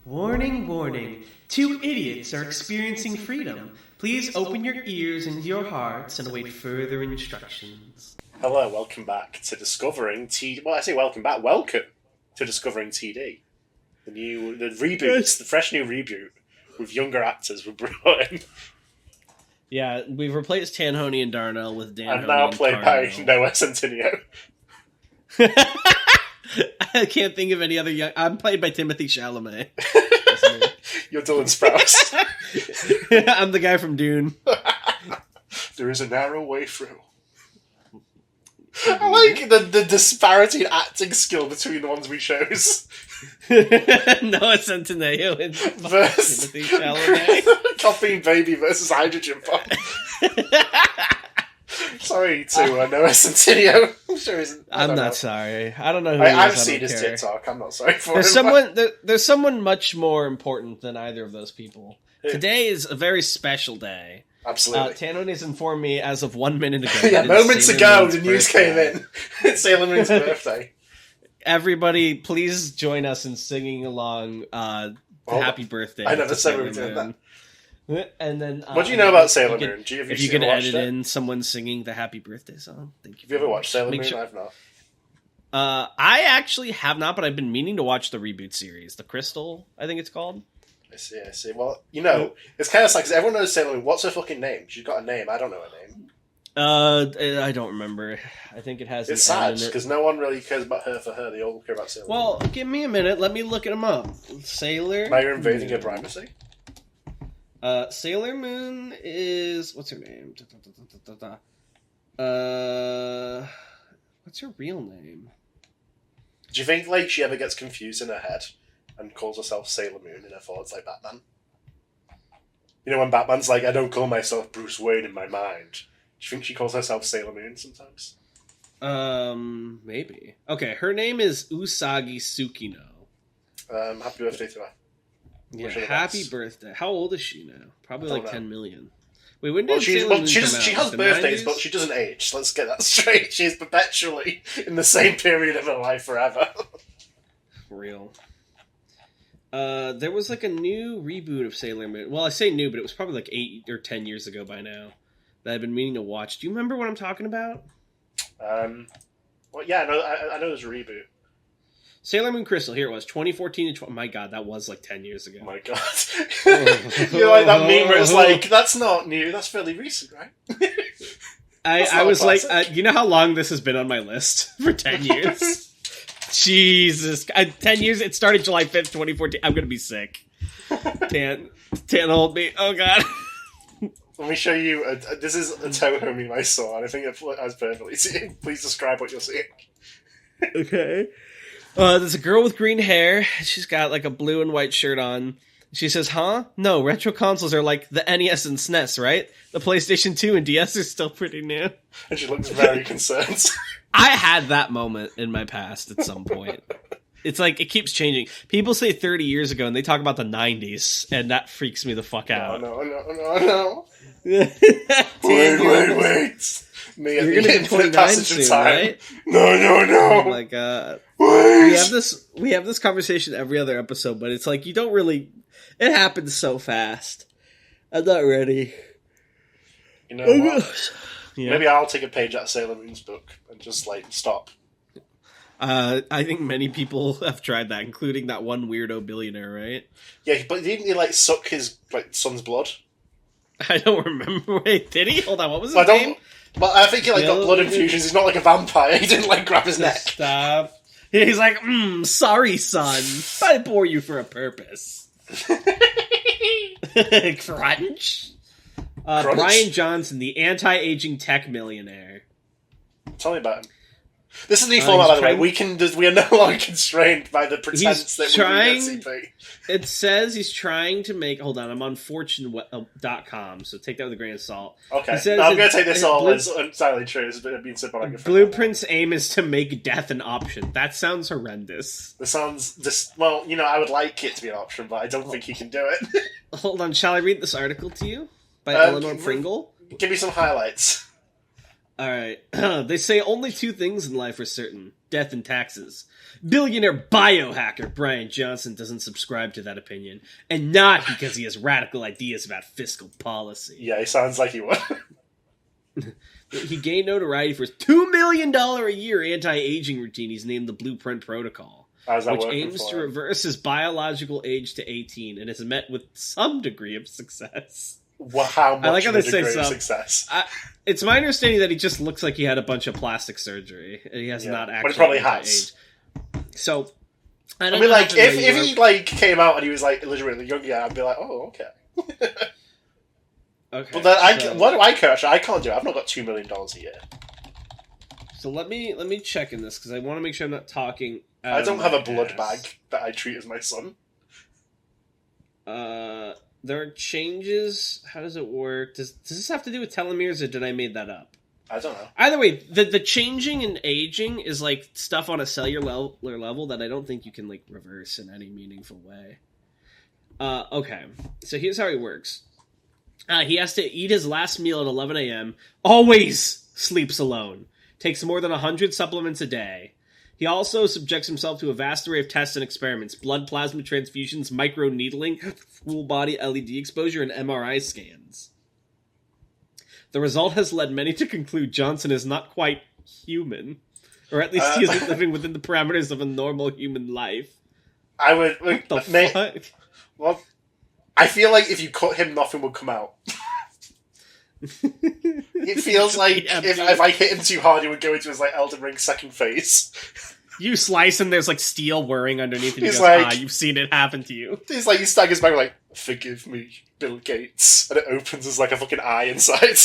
Warning, warning. Two idiots are experiencing freedom. Please open your ears and your hearts and await further instructions. Hello, welcome back to Discovering TD. Well, I say welcome back. Welcome to Discovering TD. The reboot, the fresh new reboot with younger actors were brought in. Yeah, we've replaced Tanhoney and Darnell with Dan. I'm now played by Noah Centineo. I can't think of any other young... I'm played by Timothy Chalamet. You're Dylan Sprouse. I'm the guy from Dune. There is a narrow way through. I like the disparity in acting skill between the ones we chose. Noah Centineo and Timothy Chalamet. Coffee Baby versus Hydrogen Bomb. Sorry to Noah Centineo. I'm sure isn't. I'm not sorry. I don't know who I've seen his TikTok. I'm not sorry for him. There's someone much more important than either of those people. Yeah. Today is a very special day. Absolutely. Tanhoney's informed me as of 1 minute ago. Yeah, moments ago the news came in. It's Sailor Moon's birthday. Everybody, please join us in singing along Happy Birthday. I never said we were doing that. And then, what do you know about Sailor Moon? If you could edit in someone singing the Happy Birthday song, thank you. Have you ever watched Sailor Moon? I've not. I actually have not, but I've been meaning to watch the reboot series, The Crystal, I think it's called. I see. Well, it's kind of like, because everyone knows Sailor Moon. What's her fucking name? She's got a name. I don't know her name. I don't remember. I think it has. It's sad because no one really cares about her for her. They all care about Sailor Moon. Well, give me a minute. Let me look them up. Sailor. Now you're invading her privacy. Sailor Moon is... What's her name? What's her real name? Do you think, she ever gets confused in her head and calls herself Sailor Moon in her thoughts like Batman? You know when Batman's like, I don't call myself Bruce Wayne in my mind. Do you think she calls herself Sailor Moon sometimes? Maybe. Okay, her name is Usagi Tsukino. Happy birthday to her. Yeah, happy birthday. How old is she now? Probably like 10 million. Wait, when did Sailor Moon she come out? She has birthdays, 90s? But she doesn't age. Let's get that straight. She's perpetually in the same period of her life forever. Real. There was a new reboot of Sailor Moon. Well, I say new, but it was probably 8 or 10 years ago by now that I've been meaning to watch. Do you remember what I'm talking about? Well, yeah, I know there's a reboot. Sailor Moon Crystal, here it was, 2014 to... My god, that was 10 years ago. Oh my god. You're like that meme where it's that's not new, that's fairly recent, right? I was you know how long this has been on my list? For 10 years? Jesus. 10 years, it started July 5th, 2014. I'm gonna be sick. Tan hold me. Oh god. Let me show you, this is a Toho meme I saw, and I think it has perfectly seen. Please describe what you're seeing. Okay. There's a girl with green hair. She's got a blue and white shirt on. She says, huh? No, retro consoles are like the NES and SNES, right? The PlayStation 2 and DS are still pretty new. And she looks very concerned. I had that moment in my past at some point. It's it keeps changing. People say 30 years ago and they talk about the 90s, and that freaks me the fuck out. No. Wait. Me You're gonna be 29 soon, right? No. Oh my god. Wait. We have this conversation every other episode, but it's you don't really... It happens so fast. I'm not ready. You know what? Yeah. Maybe I'll take a page out of Sailor Moon's book and just, stop. I think many people have tried that, including that one weirdo billionaire, right? Yeah, but didn't he, suck his, son's blood? I don't remember. Wait, did he? Hold on, what was his name? But I think he, got blood infusions. He's not like a vampire. He didn't, grab his neck. Stop. He's sorry, son. I bore you for a purpose. Crunch. Brian Johnson, the anti-aging tech millionaire. Tell me about him. This is the new format, by the way. We are no longer constrained by the pretense that we need SCP. It says he's trying to make... Hold on, I'm on fortune.com, so take that with a grain of salt. Okay, I'm going to take this all as entirely true. It's being said by Blueprint's aim is to make death an option. That sounds horrendous. This sounds... Well, I would like it to be an option, but I don't think he can do it. Hold on, shall I read this article to you? By Eleanor Pringle? Give me some highlights. Alright. They say only two things in life are certain. death, and taxes. Billionaire biohacker Brian Johnson doesn't subscribe to that opinion, and not because he has radical ideas about fiscal policy. Yeah, he sounds like he would. He gained notoriety for his $2 million a year anti-aging routine he's named the Blueprint Protocol, which aims to reverse his biological age to 18 and has met with some degree of success. Well, how much I like how they of a degree say of some. success? It's my understanding that he just looks like he had a bunch of plastic surgery, and he has not actually. But he probably has. So, I mean, like, if he like came out and he was like legitimately young, yeah, I'd be like, oh, okay. Okay. But then what do I care? Actually, I can't do it. I've not got $2 million a year. So let me check in this because I want to make sure I'm not talking. I don't have a blood bag that I treat as my son. There are changes. How does it work? Does this have to do with telomeres, or did I made that up? I don't know. Either way, the changing and aging is like stuff on a cellular level that I don't think you can like reverse in any meaningful way. Okay, so here's how he works. He has to eat his last meal at 11 a.m. Always sleeps alone. Takes more than 100 supplements a day. He also subjects himself to a vast array of tests and experiments. Blood plasma transfusions, micro-needling, full-body LED exposure, and MRI scans. The result has led many to conclude Johnson is not quite human. Or at least he isn't living within the parameters of a normal human life. I would... What the fuck? Well, I feel like if you cut him, nothing would come out. It feels like if I hit him too hard, he would go into his like Elden Ring second phase. You slice and there's like steel whirring underneath, and he He's goes, like, you've seen it happen to you. He's like, he staggers back like, forgive me, Bill Gates. And it opens as like a fucking eye inside.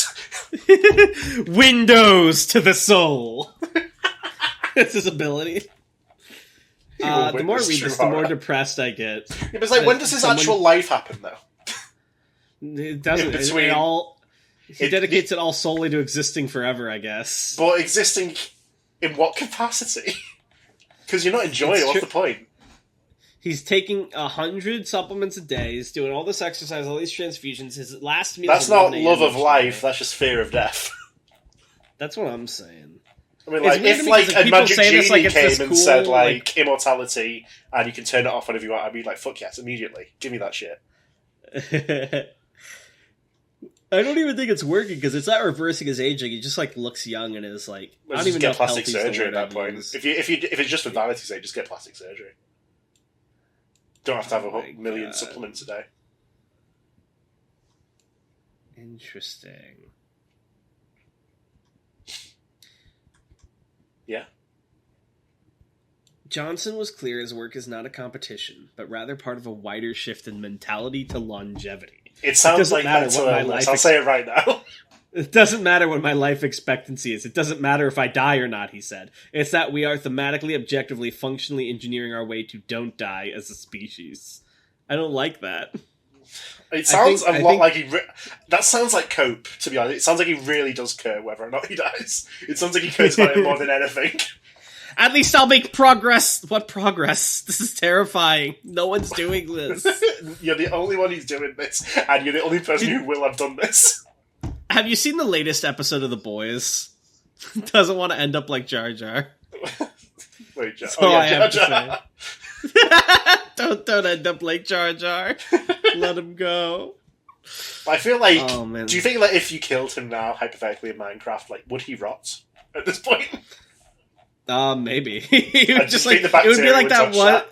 Windows to the soul. That's his ability. The more I read this, the more depressed I get. Yeah, but it's like, when does his actual life happen, though? It doesn't. He dedicates it all solely to existing forever, I guess. But existing in what capacity? Because you're not enjoying it. What's the point? He's taking 100 supplements a day. He's doing all this exercise, all these transfusions. His last meal. That's not love of life. That's just fear of death. That's what I'm saying. I mean, like, if like a magic genie came and said like immortality and you can turn it off whenever you want, I'd be like, fuck yes, immediately. Give me that shit. I don't even think it's working because it's not reversing his aging. He just like looks young and is like. I don't even get know plastic surgery at that point. If it's just for vanity's sake, just get plastic surgery. Don't have to have a million supplements a day. Interesting. Yeah. Johnson was clear his work is not a competition, but rather part of a wider shift in mentality to longevity. It sounds like mental illness. I'll say it right now. It doesn't matter what my life expectancy is. It doesn't matter if I die or not, he said. It's that we are thematically, objectively, functionally engineering our way to don't die as a species. I don't like that. It sounds a lot like that sounds like Cope, to be honest. It sounds like he really does care whether or not he dies. It sounds like he cares about it more than anything. At least I'll make progress. What progress? This is terrifying. No one's doing this. You're the only one who's doing this, and you're the only person who will have done this. Have you seen the latest episode of The Boys? Doesn't want to end up like Jar Jar. Wait, Jar. Oh, yeah, Jar Jar. Don't end up like Jar Jar. Let him go. I feel like. Oh, man. Do you think that if you killed him now, hypothetically in Minecraft, like would he rot at this point? Maybe. It would just like it would be like that one.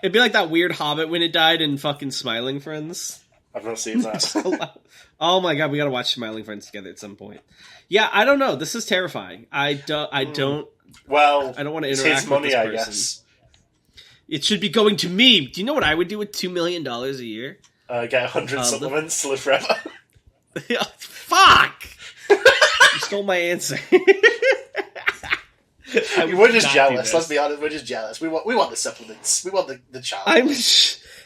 It'd be like that weird Hobbit when it died in fucking Smiling Friends. I've not seen that. Oh my god, we gotta watch Smiling Friends together at some point. Yeah, I don't know. This is terrifying. I don't. Well, I don't want to interact his money, with this person. I guess. It should be going to me. Do you know what I would do with $2 million a year? Get 100 supplements to live forever. Fuck! You stole my answer. We're just jealous. Let's be honest. We're just jealous. We want the supplements. We want the child.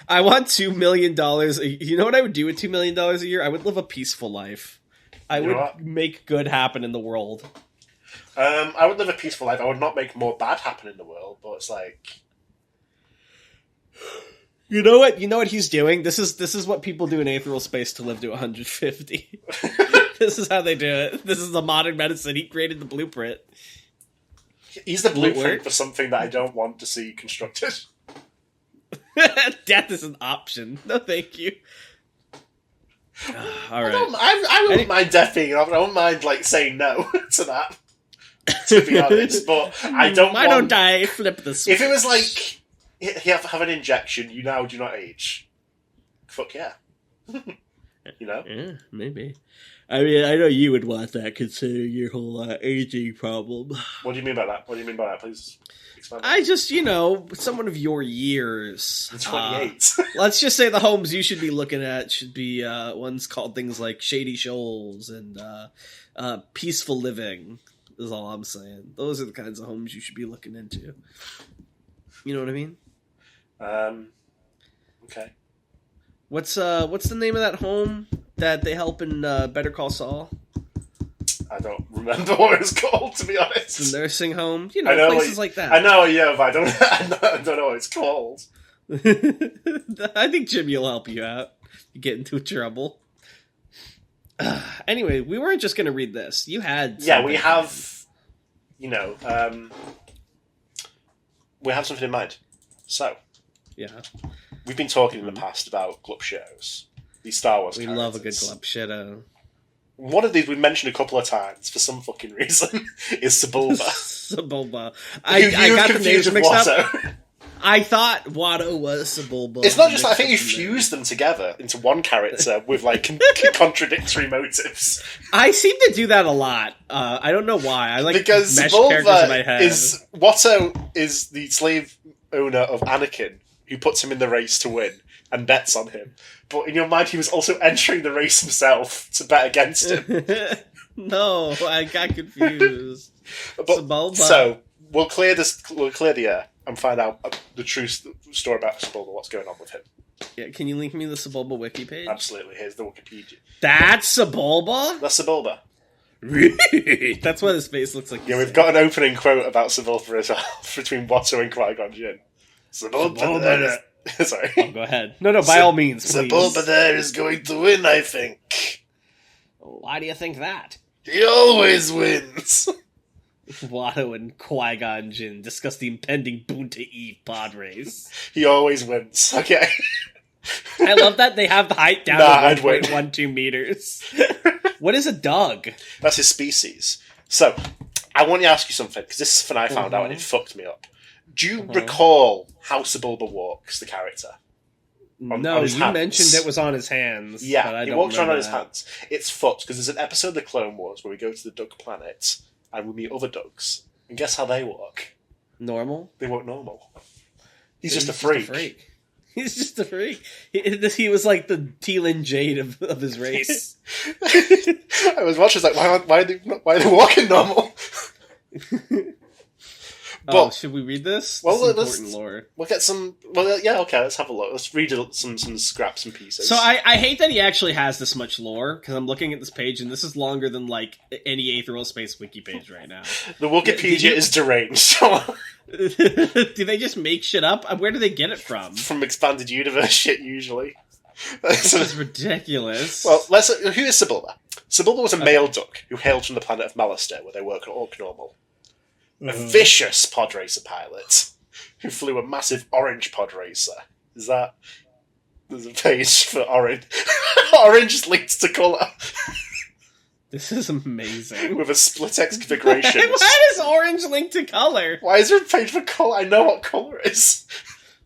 I want $2 million. You know what I would do with $2 million a year? I would live a peaceful life. I would make good happen in the world. I would live a peaceful life. I would not make more bad happen in the world. But it's like, you know what? You know what he's doing. This is what people do in aethereal space to live to 150. This is how they do it. This is the modern medicine. He created the blueprint. He's the blueprint for something that I don't want to see constructed. Death is an option. No, thank you. All right. I wouldn't mind death being an option. I wouldn't mind saying no to that. To be honest, but I don't. Why don't I flip the switch? If it was like you have an injection, you now do not age. Fuck yeah. Yeah, maybe. I mean, I know you would want that, considering your whole aging problem. What do you mean by that? Please explain. I just, someone of your years. 28. Let's just say the homes you should be looking at should be ones called things like Shady Shoals and Peaceful Living, is all I'm saying. Those are the kinds of homes you should be looking into. You know what I mean? Okay. What's the name of that home that they help in Better Call Saul? I don't remember what it was called, to be honest. The nursing home, places like that. I know, yeah, but I don't know what it's called. I think Jimmy will help you out. You get into trouble. Anyway, we weren't just going to read this. You had yeah, we have, we have something in mind. So, yeah. We've been talking in the past about glub shows. These Star Wars characters. We love a good glub shadow. One of these we mentioned a couple of times for some fucking reason is Sebulba. Sebulba. I got the names mixed up. I thought Watto was Sebulba. It's not just that. I think you fused them together into one character with contradictory motives. I seem to do that a lot. I don't know why. I because mesh characters in my head. Watto is the slave owner of Anakin, who puts him in the race to win and bets on him. But in your mind, he was also entering the race himself to bet against him. No, I got confused. So we'll clear the air and find out the true story about Sebulba. What's going on with him? Yeah, can you link me the Sebulba wiki page? Absolutely. Here's the Wikipedia. That's Sebulba? That's Sebulba. Really? That's what his face looks like. Yeah, we've got an opening quote about Sebulba as well, between Watto and Qui-Gon Jinn. Sebulba there. Sorry. Oh, go ahead. No, by all means, please. Sebulba there is going to win, I think. Why do you think that? He always wins. Watto and Qui-Gon Jinn discuss the impending Boonta Eve pod race. He always wins. Okay. I love that they have the height down to 1.12 meters. What is a dog? That's his species. So, I want to ask you something, because this is something I found out and it fucked me up. Do you recall how Sebulba walks, the character? On his hands? Mentioned it was on his hands. Yeah, but he walks around on his hands. It's fucked, because there's an episode of the Clone Wars where we go to the Dug planet and we meet other Dugs. And guess how they walk? Normal? They walk normal. He's just a freak. He's just a freak. He was like the Teal'c Jade of his race. I was watching, why are they walking normal? But should we read this? Well, important lore. We'll get some. Well, yeah, okay. Let's have a look. Let's read some scraps and pieces. So I hate that he actually has this much lore, because I'm looking at this page and this is longer than any Aethereal Space wiki page right now. The Wikipedia is deranged. Do they just make shit up? Where do they get it from? From expanded universe shit, usually. This is ridiculous. Well, who is Sebulba? Sebulba was a male duck who hailed from the planet of Malastare, where they work at Orc Normal. A vicious pod racer pilot who flew a massive orange pod racer. There's a page for orange. Orange is linked to colour. This is amazing. With a split X configuration. Why is orange linked to colour? Why is there a page for colour? I know what colour is.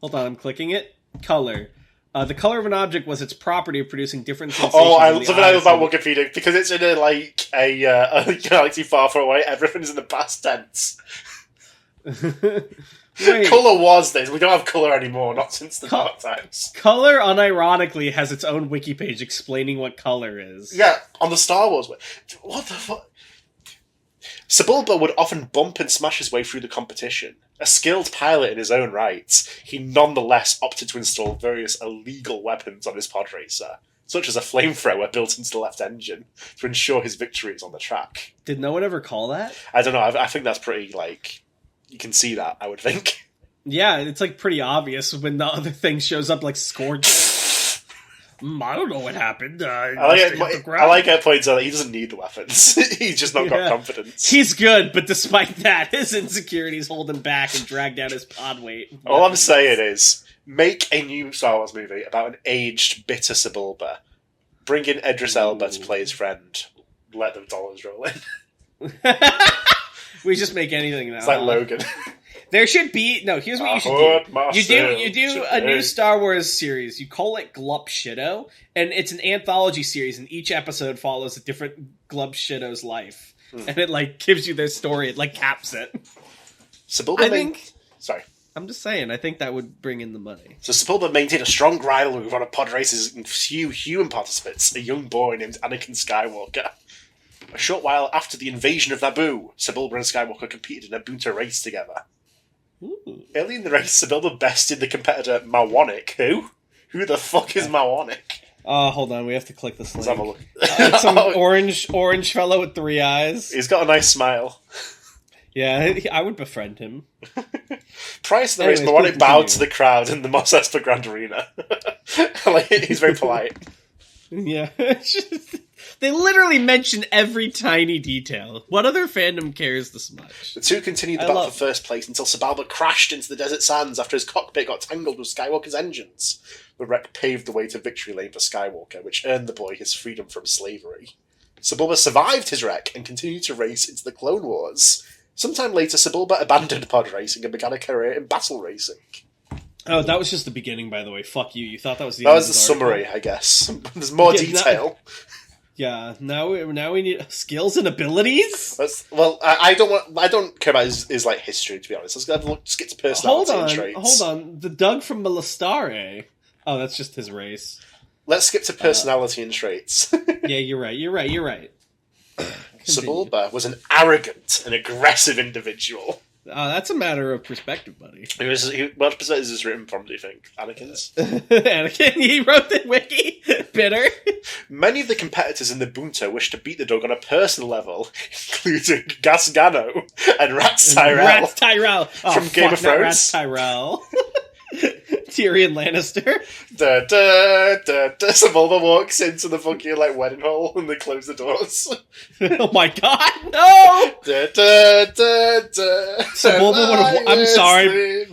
Hold on, I'm clicking it. Colour. The color of an object was its property of producing different sensations. Oh, I love about Wikipedia, because it's in a galaxy far, far away. Everything is in the past tense. Colour was this. We don't have colour anymore, not since the dark times. Colour, unironically, has its own wiki page explaining what colour is. Yeah, on the Star Wars way. What the fuck? Sebulba would often bump and smash his way through the competition. A skilled pilot in his own right, he nonetheless opted to install various illegal weapons on his pod racer, such as a flamethrower built into the left engine, to ensure his victory is on the track. Did no one ever call that? I don't know, I think that's pretty, you can see that, I would think. Yeah, it's, pretty obvious when the other thing shows up, Scorch. I don't know what happened. I like how it points out that he doesn't need the weapons. He's just not got confidence. He's good, but despite that, his insecurities hold him back and drag down his pod weight. All I'm saying is, make a new Star Wars movie about an aged, bitter Sebulba. Bring in Idris Elba to play his friend. Let the dollars roll in. We just make anything now. It's like Logan. There should be here's what you should do. You do a new Star Wars series. You call it Glup Shido, and it's an anthology series, and each episode follows a different Glup Shido's life, and it gives you their story. It caps it. Sebulba Sorry. I'm just saying. I think that would bring in the money. So Sebulba maintained a strong rivalry with one of pod races and few human participants, a young boy named Anakin Skywalker. A short while after the invasion of Naboo, Sebulba and Skywalker competed in a bunta race together. Ooh. Early in the race, Sebulba bested the competitor Mawonic. Who? Who the fuck is Mawonic? Hold on, we have to click this link. Let's have a look. It's some orange fellow with 3 eyes. He's got a nice smile. Yeah, I would befriend him. Prior to the race, Mawonic bowed to the crowd in the Mos Espa Grand Arena. He's very polite. Yeah. They literally mention every tiny detail. What other fandom cares this much? The two continued the battle for first place until Sebulba crashed into the desert sands after his cockpit got tangled with Skywalker's engines. The wreck paved the way to victory lane for Skywalker, which earned the boy his freedom from slavery. Sebulba survived his wreck and continued to race into the Clone Wars. Sometime later, Sebulba abandoned pod racing and began a career in battle racing. Oh, that was just the beginning, by the way. Fuck you. You thought that was the That end was the summary, I guess. There's more detail. Now we need skills and abilities. I don't care about his history, to be honest. Let's have a look. Skip to personality and traits. Hold on. The Doug from Malastare. Oh, that's just his race. Let's skip to personality and traits. Yeah, you're right. Sebulba was an arrogant and aggressive individual. That's a matter of perspective, buddy. What percent is this written from, do you think? Anakin's? Anakin, he wrote the wiki. Bitter. Many of the competitors in the Bunta wished to beat the dog on a personal level, including Gasgano and Rats Tyrell. From Game of Thrones. Rats Tyrell. Tyrion Lannister. Sebulba walks into the fucking wedding hall and they close the doors. Oh my god, no! Sebulba would have. I'm sorry.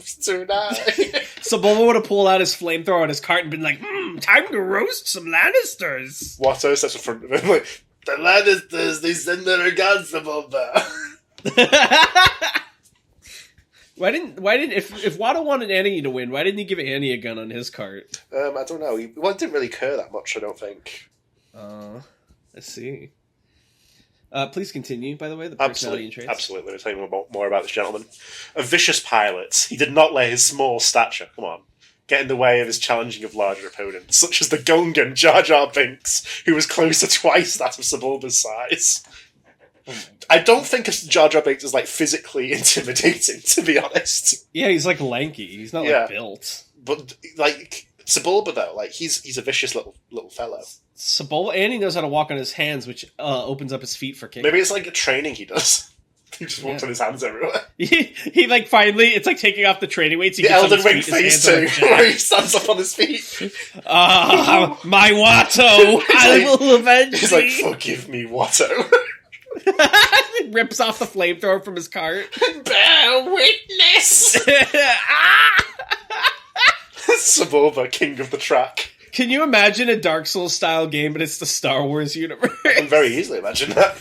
Sebulba would have pulled out his flamethrower on his cart and been like, time to roast some Lannisters. Watto steps in front of him like, the Lannisters, they send their regards, Sebulba. Why didn't if Watto wanted Annie to win, why didn't he give Annie a gun on his cart? I don't know. He didn't really care that much, I don't think. I see. Please continue, by the way, the personality and traits. Absolutely. We'll tell you more about this gentleman. A vicious pilot. He did not let his small stature, get in the way of his challenging of larger opponents, such as the Gungan Jar Jar Binks, who was close to twice that of Sebulba's size. I don't think Jar Jar Binks is physically intimidating, to be honest. Yeah, he's lanky. He's not built. But Sebulba though, he's a vicious little fellow. Sebulba, and he knows how to walk on his hands, which opens up his feet for kicking. Maybe it's a training he does. He just walks on his hands everywhere. He finally, it's like taking off the training weights. The Elden Ring phase 2, where he stands up on his feet. My Watto, I will avenge He's like, forgive me, Watto. He rips off the flamethrower from his cart. Bear witness! Sebulba, king of the track. Can you imagine a Dark Souls style game, but it's the Star Wars universe? I can very easily imagine that.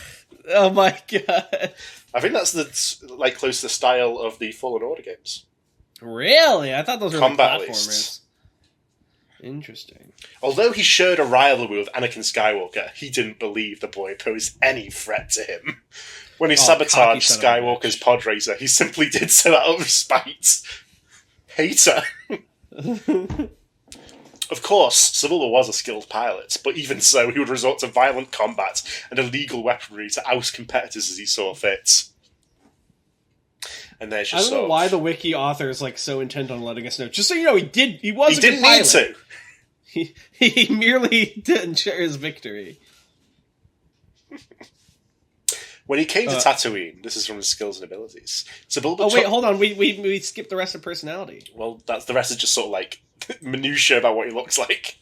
Oh my god. I think that's close to the style of the Fallen Order games. Really? I thought those were combat platformers. Lists. Interesting. Although he shared a rivalry with Anakin Skywalker, he didn't believe the boy posed any threat to him. When he sabotaged Skywalker's pod racer, he simply did so out of spite. Hater. Of course, Sebulba was a skilled pilot, but even so, he would resort to violent combat and illegal weaponry to oust competitors as he saw fit. And there's just I don't know why the wiki author is so intent on letting us know. Just so you know, he was a good pilot. He didn't need to. He merely didn't share his victory. When he came to Tatooine, this is from his skills and abilities. Sebulba hold on. We skipped the rest of personality. Well, the rest is just sort of minutiae about what he looks like.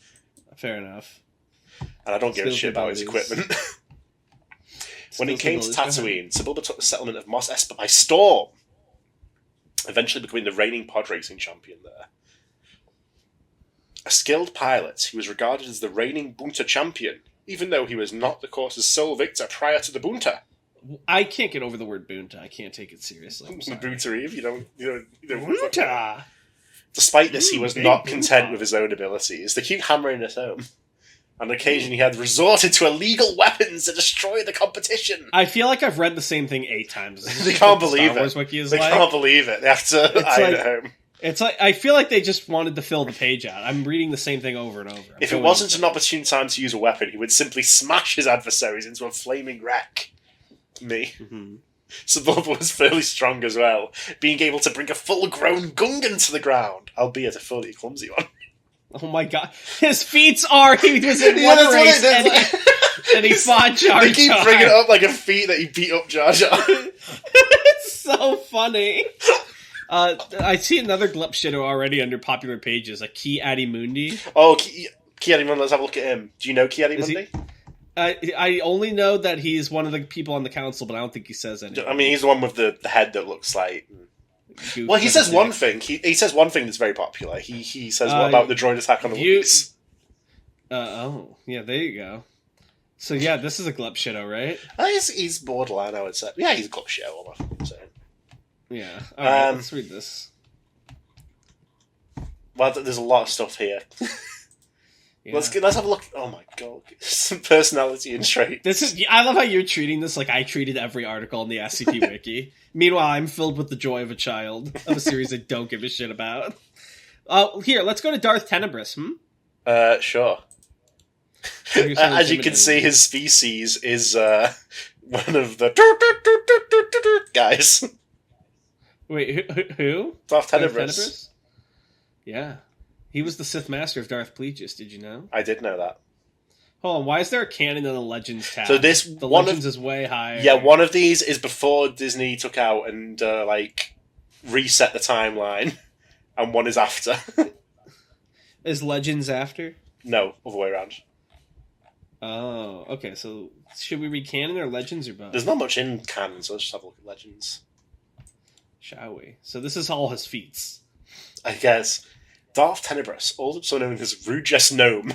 fair enough. And I don't give a shit about his abilities. equipment. When it came to Tatooine, Sebulba took the settlement of Mos Espa by storm, eventually becoming the reigning pod racing champion there. A skilled pilot, he was regarded as the reigning Bunta champion, even though he was not the course's sole victor prior to the Bunta. I can't get over the word Bunta. I can't take it seriously. Bunta Eve, you don't Bunta! Despite this, he was not big content Bunta. with his own abilities. They keep hammering it home. On occasion, he had resorted to illegal weapons to destroy the competition. I feel like I've read the same thing 8 times. They can't believe Star Wars it. Wiki is They like. can't believe it. They have to iron it home. It's like I feel like they just wanted to fill the page out. I'm reading the same thing over and over. If it wasn't an opportune time to use a weapon, he would simply smash his adversaries into a flaming wreck. Me. Mm-hmm. Sebulba was fairly strong as well, being able to bring a full-grown Gungan to the ground, albeit a fully clumsy one. Oh my god, his feats are he was in Yeah, one that's race what it is. and he fought Jar Jar. They keep bringing it up like a feat that he beat up Jar Jar. It's so funny. I see another Glup Shitter already under popular pages, like Ki Adimundi. Oh, Ki-Adi-Mundi, let's have a look at him. Do you know Ki-Adi-Mundi? I only know that he's one of the people on the council, but I don't think he says anything. I mean, he's the one with the head that looks like... Goof Well, he says dick. one thing. He says one thing that's very popular. He says, what about the droid attack on the Wookiees? Oh, yeah, there you go. So yeah, this is a Glup Shitter, right? He's borderline, I would say. Yeah, he's a club shit, all I'm saying. Yeah. Alright, let's read this. Well, there's a lot of stuff here. Yeah. Let's have a look. Oh my god, some personality and traits. I love how you're treating this like I treated every article in the SCP Wiki. Meanwhile, I'm filled with the joy of a child of a series I don't give a shit about. Here, let's go to Darth Tenebris, Sure. As you can see, his species is one of the guys. Wait, who? Darth Tenebris. Yeah. He was the Sith Master of Darth Plagueis, did you know? I did know that. Hold on, why is there a canon and a Legends tab? So the Legends is way higher. Yeah, one of these is before Disney took out and reset the timeline, and one is after. Is Legends after? No, other way around. Oh, okay, so should we read canon or Legends or both? There's not much in canon, so let's just have a look at Legends. Shall we? So this is all his feats. I guess. Darth Tenebris, also known as Ruges Gnome,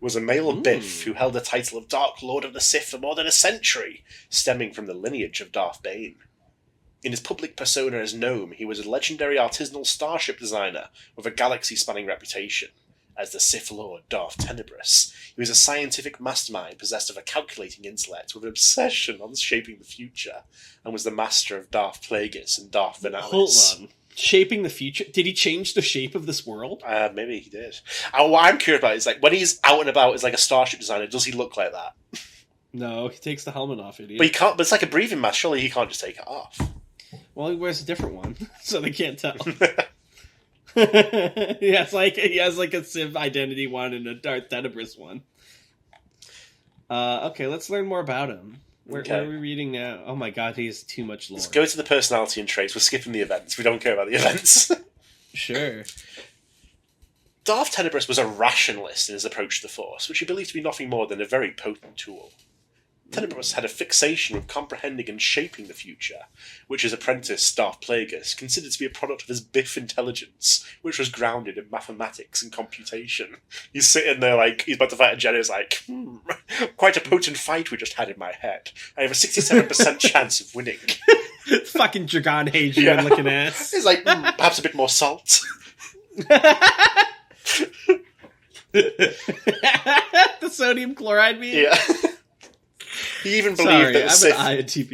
was a male Biff who held the title of Dark Lord of the Sith for more than a century, stemming from the lineage of Darth Bane. In his public persona as Gnome, he was a legendary artisanal starship designer with a galaxy-spanning reputation. As the Sith Lord Darth Tenebris, he was a scientific mastermind possessed of a calculating intellect with an obsession on shaping the future, and was the master of Darth Plagueis and Darth Venalis. Hold on. Shaping the future? Did he change the shape of this world? Maybe he did. What I'm curious about is, like, when he's out and about as like a starship designer, does he look like that? No, he takes the helmet off, idiot. But he can't. But it's like a breathing mask. Surely he can't just take it off. Well, he wears a different one, so they can't tell. he has like a Civ Identity one and a Darth Tenebris one. Okay, let's learn more about him. Where are we reading now? Oh my god, he has too much lore. Let's go to the personality and traits. We're skipping the events. We don't care about the events. Sure. Darth Tenebris was a rationalist in his approach to the Force, which he believed to be nothing more than a very potent tool. Tenebris had a fixation with comprehending and shaping the future, which his apprentice, Darth Plagueis, considered to be a product of his Biff intelligence, which was grounded in mathematics and computation. He's sitting there like, he's about to fight a Jedi, he's like, quite a potent fight we just had in my head. I have a 67% chance of winning. Fucking Dragon Hadrian looking ass. He's like, perhaps a bit more salt. The sodium chloride meme? Yeah. He even believed that the Sith. INTP.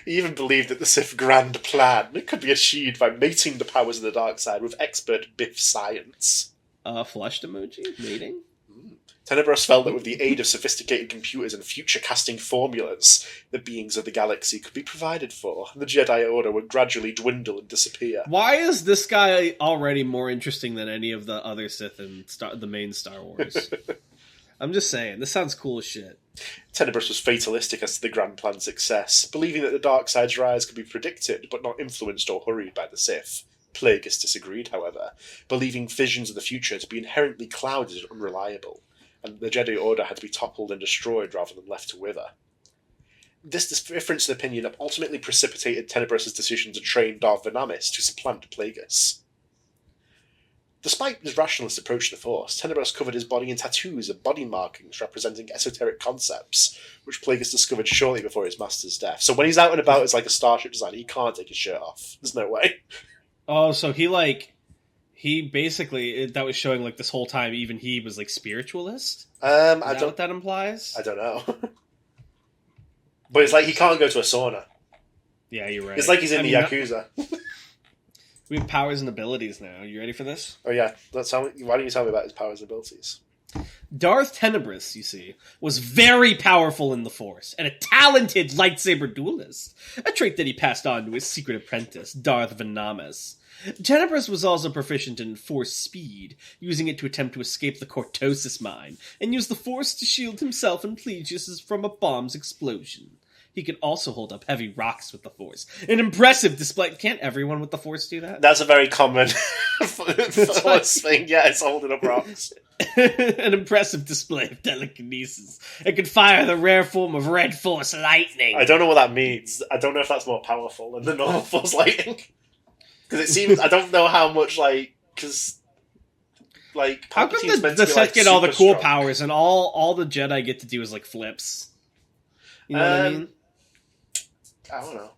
He even believed that the Sith grand plan could be achieved by mating the powers of the dark side with expert Biff science. Flushed emoji? Mating? Tenebris felt that with the aid of sophisticated computers and future-casting formulas, the beings of the galaxy could be provided for, and the Jedi Order would gradually dwindle and disappear. Why is this guy already more interesting than any of the other Sith in the main Star Wars? I'm just saying, this sounds cool as shit. Tenebris was fatalistic as to the grand plan's success, believing that the dark side's rise could be predicted, but not influenced or hurried by the Sith. Plagueis disagreed, however, believing visions of the future to be inherently clouded and unreliable. and the Jedi Order had to be toppled and destroyed rather than left to wither. This difference in opinion ultimately precipitated Tenebrous' decision to train Darth Venamis to supplant Plagueis. Despite his rationalist approach to the Force, Tenebrous covered his body in tattoos and body markings representing esoteric concepts, which Plagueis discovered shortly before his master's death. So when he's out and about as like a starship designer, he can't take his shirt off. There's no way. Oh, so he basically, that was showing like this whole time, even he was like spiritualist? Is that what that implies? I don't know. But it's like he can't go to a sauna. Yeah, you're right. It's like he's in the Yakuza. We have powers and abilities now. You ready for this? Oh yeah, why don't you tell me about his powers and abilities? Darth Tenebrous, you see, was very powerful in the Force, and a talented lightsaber duelist, a trait that he passed on to his secret apprentice, Darth Venamis. Tenebrous was also proficient in Force speed, using it to attempt to escape the Cortosis mine, and use the Force to shield himself and Plagueis from a bomb's explosion. He could also hold up heavy rocks with the Force. An impressive display. Can't everyone with the Force do that? That's a very common Force thing. Yeah, it's holding up rocks. An impressive display of telekinesis. It could fire the rare form of Red Force lightning. I don't know what that means. I don't know if that's more powerful than the normal Force lightning. Because it seems... I don't know how much, because... how come the Sith get all the cool powers and all the Jedi get to do is, flips? You know what I mean? I don't know.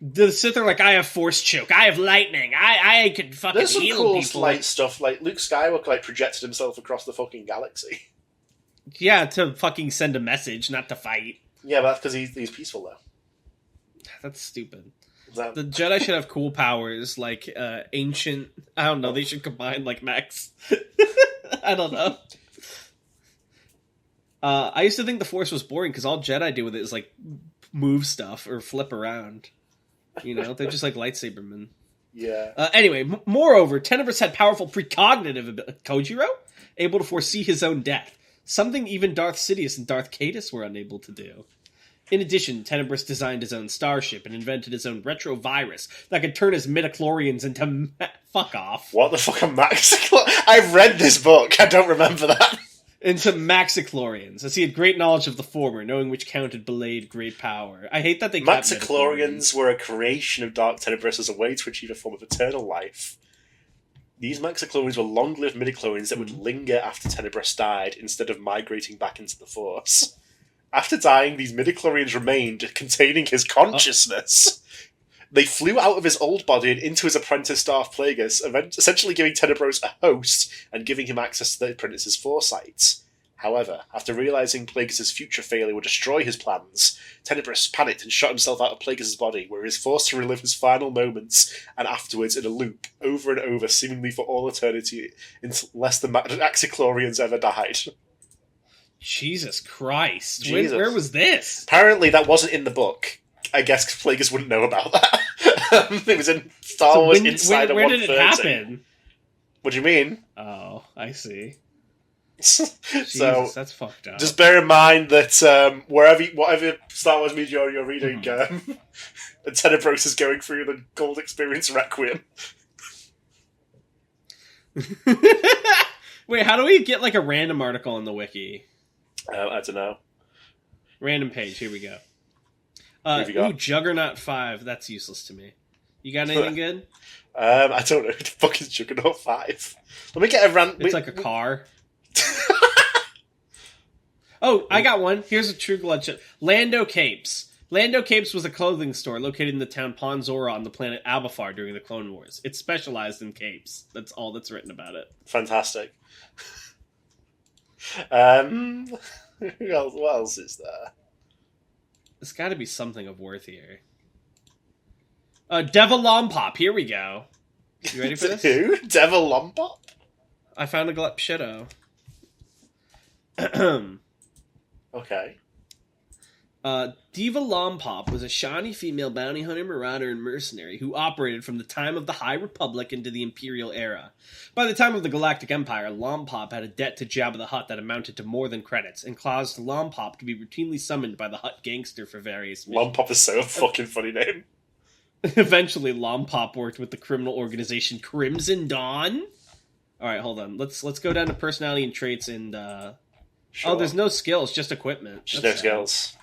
The Sith are I have Force choke, I have lightning, I can fucking There's some heal cool people. light stuff, Luke Skywalker projected himself across the fucking galaxy. Yeah, to fucking send a message, not to fight. Yeah, but that's because he's peaceful, though. That's stupid. The Jedi should have cool powers, ancient... I don't know, they should combine, Max. I don't know. I used to think the Force was boring, because all Jedi do with it is, move stuff or flip around. You know, they're just lightsabermen. Yeah. Anyway, moreover, Tenebrous had powerful precognitive ability. Kojiro? Able to foresee his own death. Something even Darth Sidious and Darth Caedus were unable to do. In addition, Tenebrous designed his own starship and invented his own retrovirus that could turn his midichlorians into... Fuck off. What the fuck are maxichlorians? I've read this book. I don't remember that. Into maxichlorians, as he had great knowledge of the former, knowing which counted belayed great power. I hate that they kept Maxichlorians were a creation of Dark Tenebrous as a way to achieve a form of eternal life. These maxichlorians were long-lived midichlorians that would linger after Tenebrous died, instead of migrating back into the Force. After dying, these midichlorians remained, containing his consciousness. They flew out of his old body and into his apprentice Darth Plagueis, essentially giving Tenebrous a host and giving him access to the apprentice's foresight. However, after realising Plagueis' future failure would destroy his plans, Tenebrous panicked and shot himself out of Plagueis' body, where he was forced to relive his final moments and afterwards in a loop, over and over, seemingly for all eternity, unless the Maxichlorians ever died. Jesus Christ. Jesus. Where was this? Apparently that wasn't in the book. I guess Plagueis wouldn't know about that. It was in Star Wars Insider 130. Where did it happen? What do you mean? Oh, I see. Jesus, so that's fucked up. Just bear in mind that whatever Star Wars media you're reading, Tenebrous is going through the Gold Experience Requiem. Wait, how do we get a random article in the wiki? I don't know. Random page, here we go. Ooh, Juggernaut 5. That's useless to me. You got anything good? I don't know. Who the fuck is Juggernaut 5? Let me get a random... It's like a car. Oh, I got one. Here's a true blood Lando Capes. Lando Capes was a clothing store located in the town Ponzora on the planet Abafar during the Clone Wars. It specialized in capes. That's all that's written about it. Fantastic. What else is there? There's got to be something of worth here. Devil Lompop. Here we go. You ready for this? Who? Devil Lompop? I found a Glepshido. Okay. Diva Lompop was a shiny female bounty hunter, marauder, and mercenary who operated from the time of the High Republic into the Imperial era. By the time of the Galactic Empire, Lompop had a debt to Jabba the Hutt that amounted to more than credits, and caused Lompop to be routinely summoned by the Hutt gangster for various missions. Lompop is so a fucking funny name. Eventually, Lompop worked with the criminal organization Crimson Dawn. Alright, hold on. Let's go down to personality and traits and Sure. Oh, there's no skills, just equipment. She's That's no sad. skills.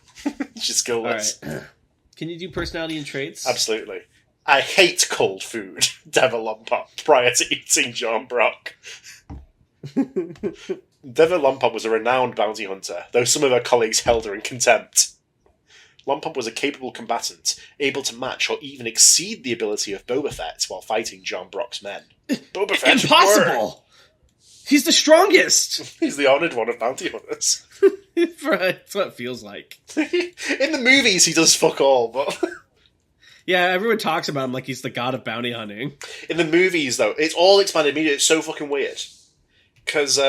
She's skillless. All right. Can you do personality and traits? Absolutely. I hate cold food. Devil Lompop prior to eating John Brock. Devil Lompop was a renowned bounty hunter, though some of her colleagues held her in contempt. Lompop was a capable combatant, able to match or even exceed the ability of Boba Fett while fighting John Brock's men. Boba Fett's Impossible! He's the strongest! He's the honoured one of bounty hunters. That's what it feels like. In the movies, he does fuck all, but... Yeah, everyone talks about him like he's the god of bounty hunting. In the movies, though, it's all expanded media. It's so fucking weird. Because,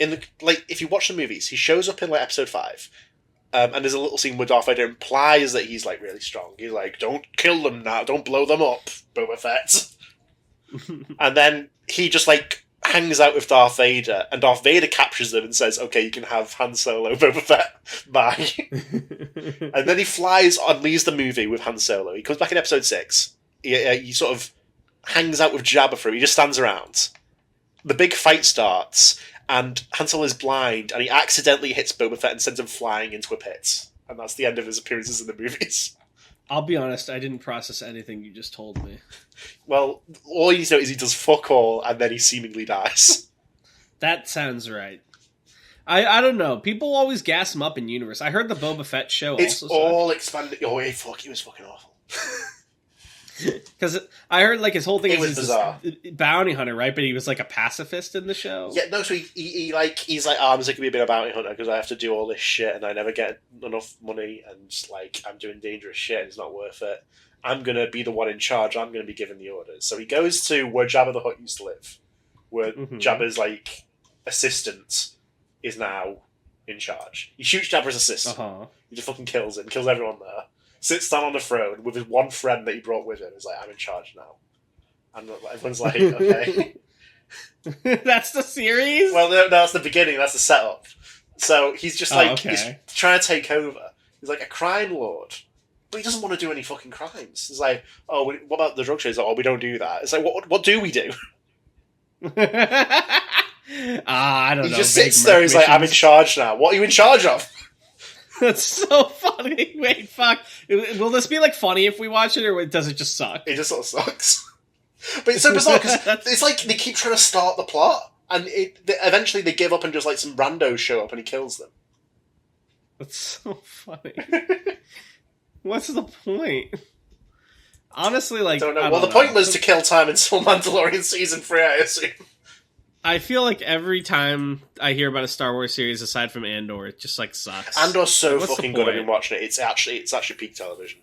if you watch the movies, he shows up in, episode 5, and there's a little scene where Darth Vader implies that he's, really strong. He's like, don't kill them now, don't blow them up, Boba Fett. And then he just, hangs out with Darth Vader, and Darth Vader captures them and says, okay, you can have Han Solo, Boba Fett, bye. And then he flies and leaves the movie with Han Solo. He comes back in episode 6. He sort of hangs out with Jabba for it. He just stands around. The big fight starts, and Han Solo is blind, and he accidentally hits Boba Fett and sends him flying into a pit. And that's the end of his appearances in the movies. I'll be honest, I didn't process anything you just told me. Well, all you need to know is he does fuck all, and then he seemingly dies. That sounds right. I don't know. People always gas him up in universe. I heard the Boba Fett show It's also all expanded. Oh, he was fucking awful. Because I heard his whole thing It is was he's bizarre. this bounty hunter, right? But he was a pacifist in the show. Yeah, no, so he's like, oh, I'm sick of being a bounty hunter because I have to do all this shit and I never get enough money and, I'm doing dangerous shit and it's not worth it. I'm going to be the one in charge. I'm going to be giving the orders. So he goes to where Jabba the Hutt used to live, where Jabba's, assistant is now in charge. He shoots Jabba's assistant. Uh-huh. He just fucking kills him, kills everyone there. Sits down on the throne with his one friend that he brought with him. He's like, I'm in charge now. And everyone's like, okay. That's the series? Well, no, that's the beginning. That's the setup. So he's just okay. he's trying to take over. He's like a crime lord. But he doesn't want to do any fucking crimes. It's like, oh, what about the drug trade? Oh, we don't do that. It's like, what do we do? I don't know. He just sits there. He's like, I'm in charge now. What are you in charge of? That's so funny. Wait, fuck. Will this be funny if we watch it, or does it just suck? It just sort of sucks. But it's so bizarre because it's like they keep trying to start the plot, and eventually they give up and just some randos show up and he kills them. That's so funny. What's the point? Honestly, don't know. Well, the point was to kill time until Mandalorian season 3, I assume. I feel like every time I hear about a Star Wars series aside from Andor, it just sucks. Andor's so fucking good. I've been watching it. It's actually peak television.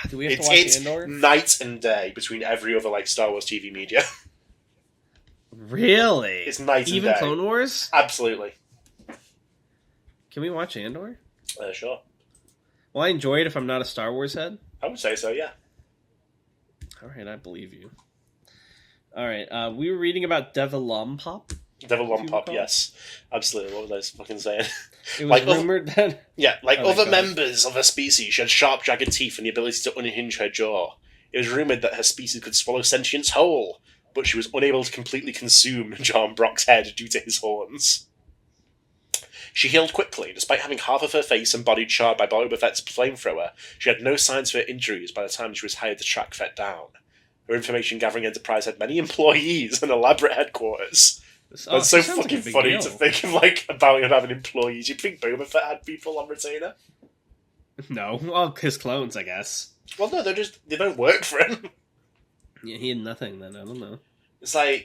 Do we have to watch Andor? It's night and day between every other Star Wars TV media. Really? It's night and day. Even Clone Wars? Absolutely. Can we watch Andor? Sure. Will I enjoy it if I'm not a Star Wars head? I would say so, yeah. Alright, I believe you. Alright, we were reading about Devil Lompop. Devil Lompop, yes. Absolutely. What was I fucking saying? It was rumored that... Yeah, other members of her species, she had sharp, jagged teeth and the ability to unhinge her jaw. It was rumoured that her species could swallow sentience whole, but she was unable to completely consume John Brock's head due to his horns. She healed quickly, despite having half of her face and body charred by Boba Fett's flamethrower. She had no signs of her injuries by the time she was hired to track Fett down. Her information-gathering enterprise had many employees and elaborate headquarters. That's so fucking funny to think of, about him having employees. You'd think Boba Fett had people on retainer? No. Well, his clones, I guess. Well, no, they don't work for him. Yeah, he had nothing then, I don't know. It's do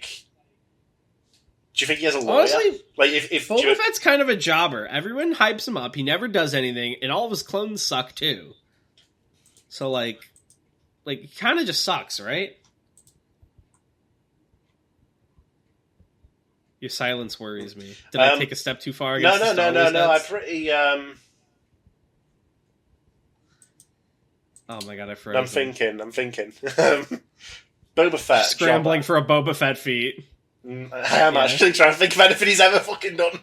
you think he has a lawyer? Honestly, if Boba Fett's kind of a jobber. Everyone hypes him up. He never does anything, and all of his clones suck, too. So, he kind of just sucks, right? Your silence worries me. Did I take a step too far? No. I'm pretty. Oh my god, I froze. I'm thinking. Boba Fett. Scrambling for a Boba Fett feat. I am actually trying to think of anything he's ever fucking done.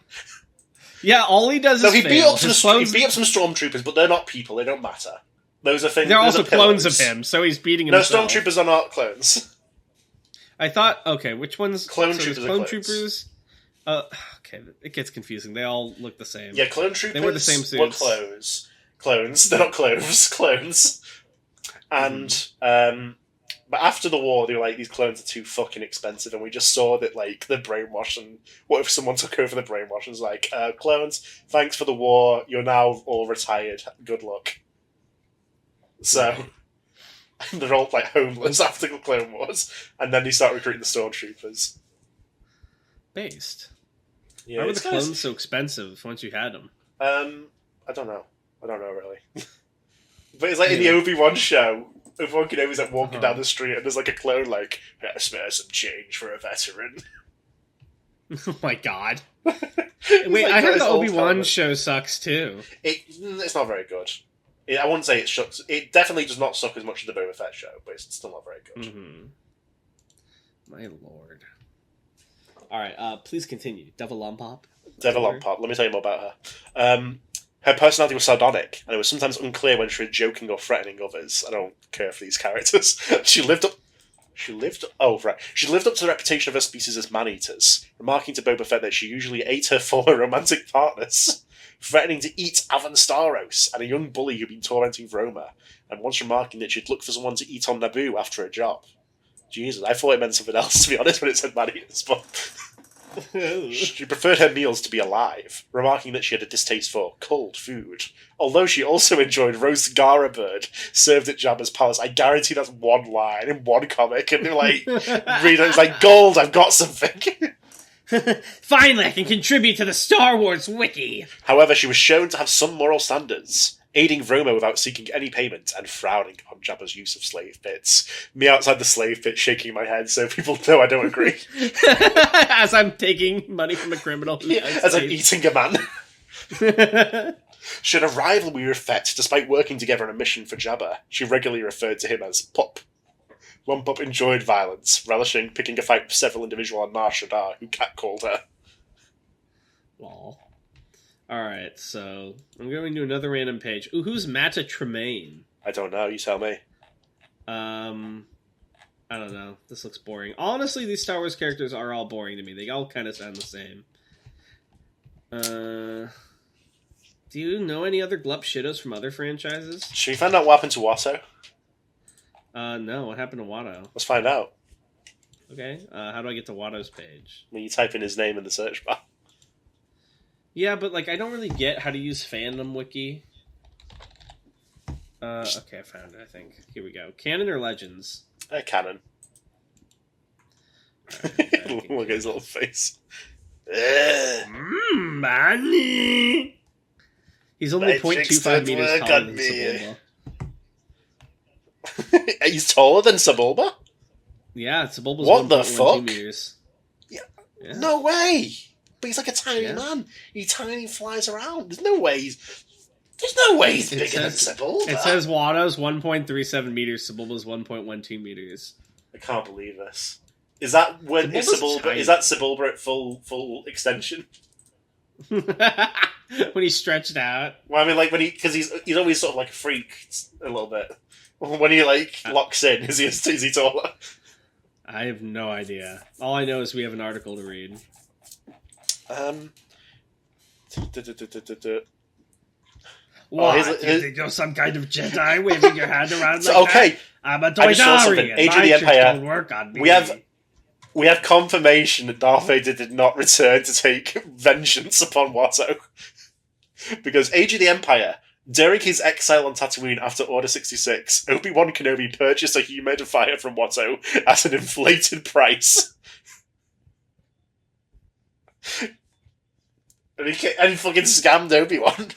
Yeah, all he does is he beat up fail. he beat up some stormtroopers, but they're not people. They don't matter. Those are things. They're also clones of him, so he's beating No, himself. stormtroopers are not clones. I thought, okay, which one's... Clone so troopers are clone clones. troopers, Okay, it gets confusing. They all look the same. Yeah, clone troopers They wear the same suits. were clones. They're not cloves, clones. And but after the war, they were like, these clones are too fucking expensive, and we just saw that like the brainwash. And what if someone took over the brainwash and was like, clones, thanks for the war. You're now all retired. Good luck. So they're all like homeless after the Clone Wars, and then they start recruiting the stormtroopers. Based. Yeah, why were the clones so expensive once you had them? I don't know. I don't know really. But it's like in the Obi-Wan show, Obi-Wan Kenobi's like walking down the street, and there's like a clone like, "Gotta spare some change for a veteran." Oh my god! Wait, like, I heard the Obi-Wan show sucks too. It's not very good. I wouldn't say it sucks. It definitely does not suck as much as the Boba Fett show, but it's still not very good. Mm-hmm. My lord. Alright, please continue. Devil Lompop? Devil Lompop. Let me tell you more about her. Her personality was sardonic, and it was sometimes unclear when she was joking or threatening others. I don't care for these characters. She lived up to the reputation of her species as man-eaters, remarking to Boba Fett that she usually ate her former romantic partners, threatening to eat Avan Staros and a young bully who'd been tormenting Roma, and once remarking that she'd look for someone to eat on Naboo after a job. Jesus, I thought it meant something else, to be honest, when it said man-eaters, but... She preferred her meals to be alive, remarking that she had a distaste for cold food. Although she also enjoyed roast Gara bird served at Jabba's palace. I guarantee that's one line in one comic, and they're like, read it, it's like, gold, I've got something. Finally, I can contribute to the Star Wars wiki. However, she was shown to have some moral standards, aiding Roma without seeking any payment and frowning upon Jabba's use of slave pits. Me outside the slave pit shaking my head so people know I don't agree. As I'm taking money from a criminal. As I'm eating a man. She had a rivalry with Fett despite working together on a mission for Jabba. She regularly referred to him as Pup. One Pup enjoyed violence, relishing picking a fight with several individuals on Nar Shaddaa who catcalled her. Aww. Alright, so I'm going to another random page. Ooh, who's Matta Tremaine? I don't know, you tell me. I don't know. This looks boring. Honestly, these Star Wars characters are all boring to me. They all kind of sound the same. Do you know any other Glup Shitos from other franchises? Should we find out what happened to Watto? No. What happened to Watto? Let's find out. Okay. How do I get to Watto's page? When you type in his name in the search bar. Yeah, but like I don't really get how to use Fandom Wiki. Okay, I found it, I think. Here we go. Canon or Legends? Canon. Right, look at his little face. Money! He's only 0.25 meters taller than Sebulba. He's taller than Sebulba? Yeah, Sebulba's what the 1.12 fuck? meters. Yeah. No way! But he's like a tiny man. He tiny flies around. There's no way he's bigger than Sebulba. It says Watto's 1.37 meters, Sebulba's 1.12 meters. I can't believe this. Is that when Sebulba's is that Sebulba at full extension? When he's stretched out. Well, I mean, like because he's always sort of like a freak a little bit. When he like locks in, is he taller? I have no idea. All I know is we have an article to read. What? You think you're some kind of Jedi waving your hand around like that? I'm a Doidari, Age of the Empire. Don't work on me. We have confirmation that Darth Vader did not return to take vengeance upon Watto. Because Age of the Empire, during his exile on Tatooine after Order 66, Obi-Wan Kenobi purchased a humidifier from Watto at an inflated price. And he fucking scammed Obi-Wan.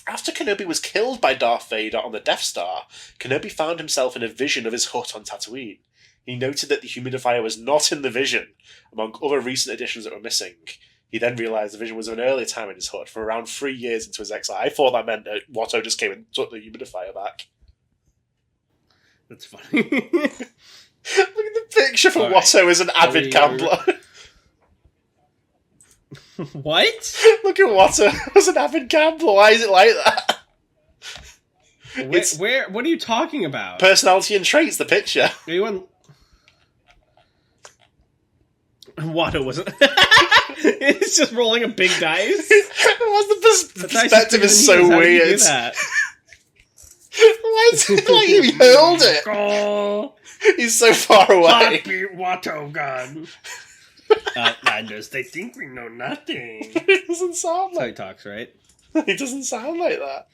After Kenobi was killed by Darth Vader on the Death Star, Kenobi found himself in a vision of his hut on Tatooine. He noted that the humidifier was not in the vision, among other recent additions that were missing. He then realised the vision was of an earlier time in his hut, from around 3 years into his exile. I thought that meant that Watto just came and took the humidifier back. That's funny. Look at the picture for Watto as an avid gambler. What? Look at Watto as an avid gambler. Why is it like that? Where? What are you talking about? Personality and traits, the picture. Watto wasn't. It's just rolling a big dice. The perspective is so weird. Why is it like you hurled it? Oh, He's so far away. Happy Watto gun. Outlanders, they think we know nothing. It doesn't sound That's how he like talks, right? He doesn't sound like that.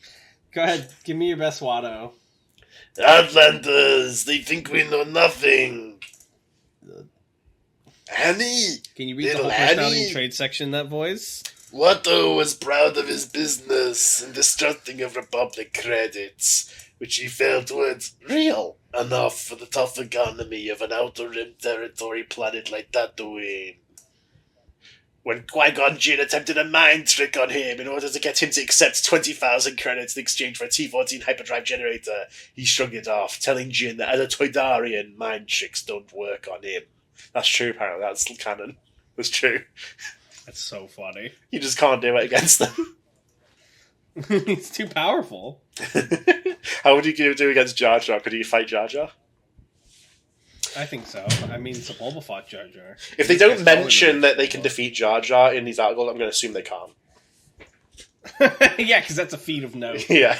Go ahead, give me your best Watto. Outlanders, they think we know nothing. Annie! Can you read the Little whole personality Annie. and trade section in that voice? Watto was proud of his business and distrusting of Republic credits, which he felt weren't real enough for the tough economy of an Outer Rim territory planet like Tatooine. When Qui-Gon Jinn attempted a mind trick on him in order to get him to accept 20,000 credits in exchange for a T-14 hyperdrive generator, he shrugged it off, telling Jinn that as a Toydarian, mind tricks don't work on him. That's true, apparently. That's canon. That's true. That's so funny. You just can't do it against them. He's too powerful. How would you do against Jar Jar? Could you fight Jar Jar? I think so. I mean, Sebulba fought Jar Jar. If they don't mention that they can defeat Jar Jar in these articles, I'm going to assume they can't. Yeah, because that's a feat of note. Yeah.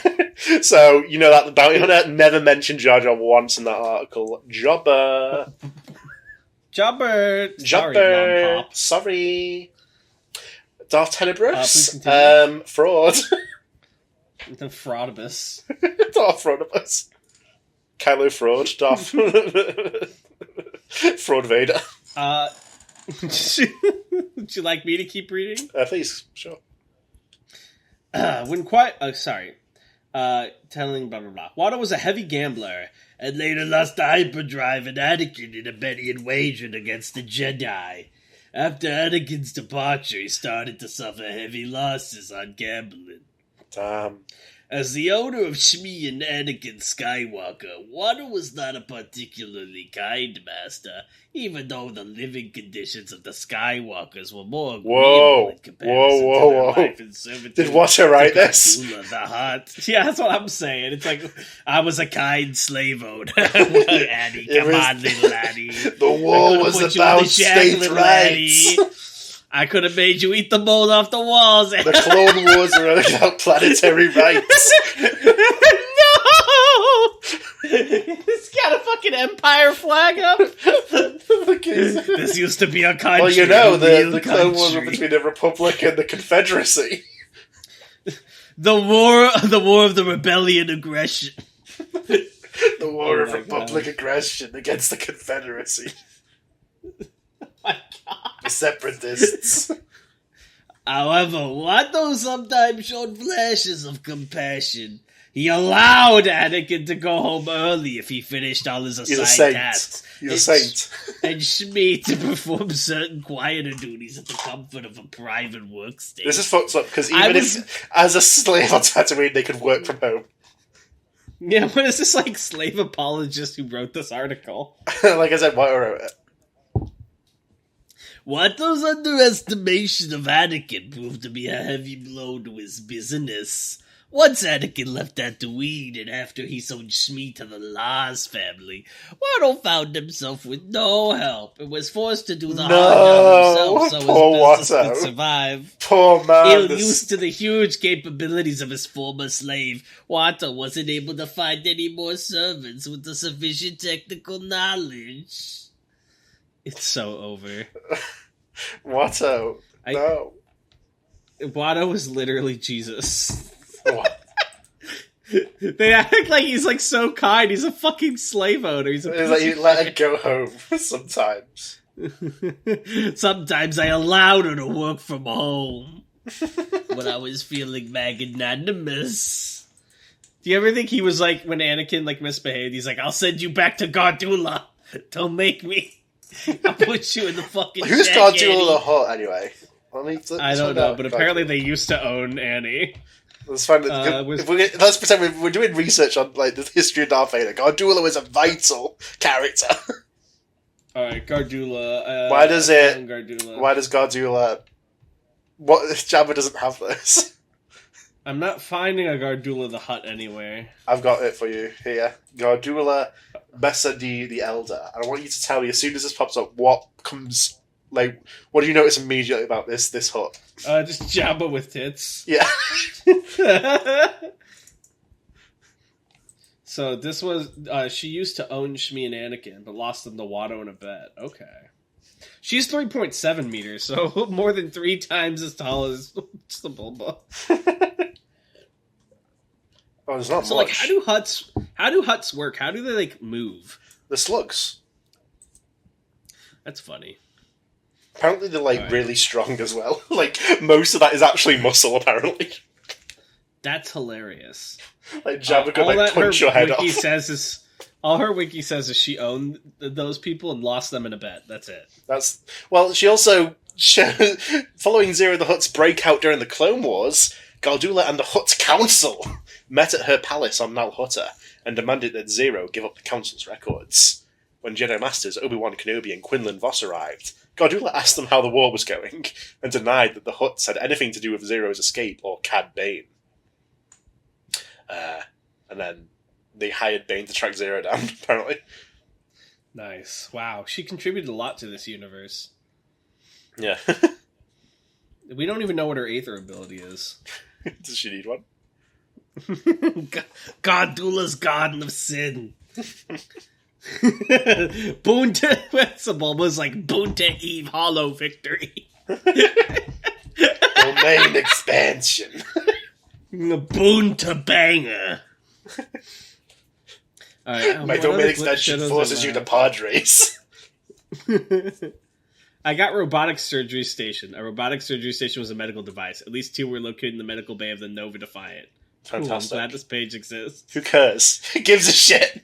So, you know that the bounty hunter never mentioned Jar Jar once in that article. Jobber. Jobber. Jobber. Sorry, Sorry. Darth Tenebrous. please continue. Fraud. The Fraudibus. Darth Fraudibus. Kylo Fraud. Darth. Fraud Vader. Would you like me to keep reading? Please, sure. Telling blah blah blah. Watto was a heavy gambler and later lost the hyperdrive and Anakin in a betting wager against the Jedi. After Anakin's departure, he started to suffer heavy losses on gambling. Damn. As the owner of Shmi and Anakin Skywalker, Watto was not a particularly kind master, even though the living conditions of the Skywalkers were more agreeable in comparison to their life in servitude. Did Watto write this? Abdullah the Hutt. Yeah, that's what I'm saying. It's like, I was a kind slave owner. Annie, come on, little Annie. The war was about state rights. I could have made you eat the mold off the walls. The Clone Wars were about planetary rights. No! He's got a fucking Empire flag up. This used to be a country. Well, you know, the Clone Wars were between the Republic and the Confederacy. The war of the rebellion aggression. The war of Republic aggression against the Confederacy. My God. The separatists. However, Watto sometimes showed flashes of compassion. He allowed Anakin to go home early if he finished all his assigned tasks. He's a saint. And Shmi to perform certain quieter duties at the comfort of a private workstation. This is fucked up, because even if, as a slave on Tatooine, they could work from home. Yeah, what is this, like, slave apologist who wrote this article? Like I said, Watto wrote it. Watto's underestimation of Anakin proved to be a heavy blow to his business. Once Anakin left Tatooine and after he sold Shmi to the Laz family, Watto found himself with no help and was forced to do the hard job himself so his business could survive. Poor man. Ill used to the huge capabilities of his former slave, Watto wasn't able to find any more servants with the sufficient technical knowledge. It's so over. Watto. No. Watto is literally Jesus. What? They act like he's like so kind. He's a fucking slave owner. He's like you let her go home sometimes. Sometimes I allowed her to work from home when I was feeling magnanimous. Do you ever think he was like, when Anakin like misbehaved, he's like, I'll send you back to Gardula. Don't make me. I'll put you in the fucking Who's Gardula the Hutt, anyway? I don't know, but apparently they used to own Annie. Let's find let's pretend we're doing research on like the history of Darth Vader. Gardula was a vital character. Alright, Gardula. Why does Gardula. Why does Gardula... What, Jabba doesn't have this? I'm not finding a Gardula the Hutt anywhere. I've got it for you here. Gardula Mesa the Elder. And I want you to tell me, as soon as this pops up, what comes Like, what do you notice immediately about this hut? Just Jabba with tits. Yeah. So this was she used to own Shmi and Anakin, but lost them to Watto in a bet. Okay. She's 3.7 meters, so more than 3 times as tall as the Bulba. Oh, there's not so much. Like, how do huts work? How do they like move? The slugs. That's funny. Apparently they're like really strong as well. Like most of that is actually muscle. Apparently. That's hilarious. Like Jabba could like punch your head off. All her wiki says is she owned those people and lost them in a bet. That's it. She also following Zero the Hutt's breakout during the Clone Wars, Galdula and the Hutt Council met at her palace on Nal Hutta and demanded that Zero give up the Council's records. When Jedi Masters Obi-Wan Kenobi and Quinlan Vos arrived, Galdula asked them how the war was going and denied that the Hutts had anything to do with Zero's escape or Cad Bane. And then they hired Bane to track Zero down, apparently. Nice. Wow. She contributed a lot to this universe. Yeah. We don't even know what her Aether ability is. Does she need one? Galdula's Garden of Sin. Boonta... What's the Bulba's like? Boonta Eve Hollow Victory. Domain expansion. Boonta Banger. Alright, my domain expansion forces you to Padres. I got robotic surgery station. A robotic surgery station was a medical device. At least 2 were located in the medical bay of the Nova Defiant. Fantastic. Ooh, I'm glad this page exists. Who cares? Who gives a shit?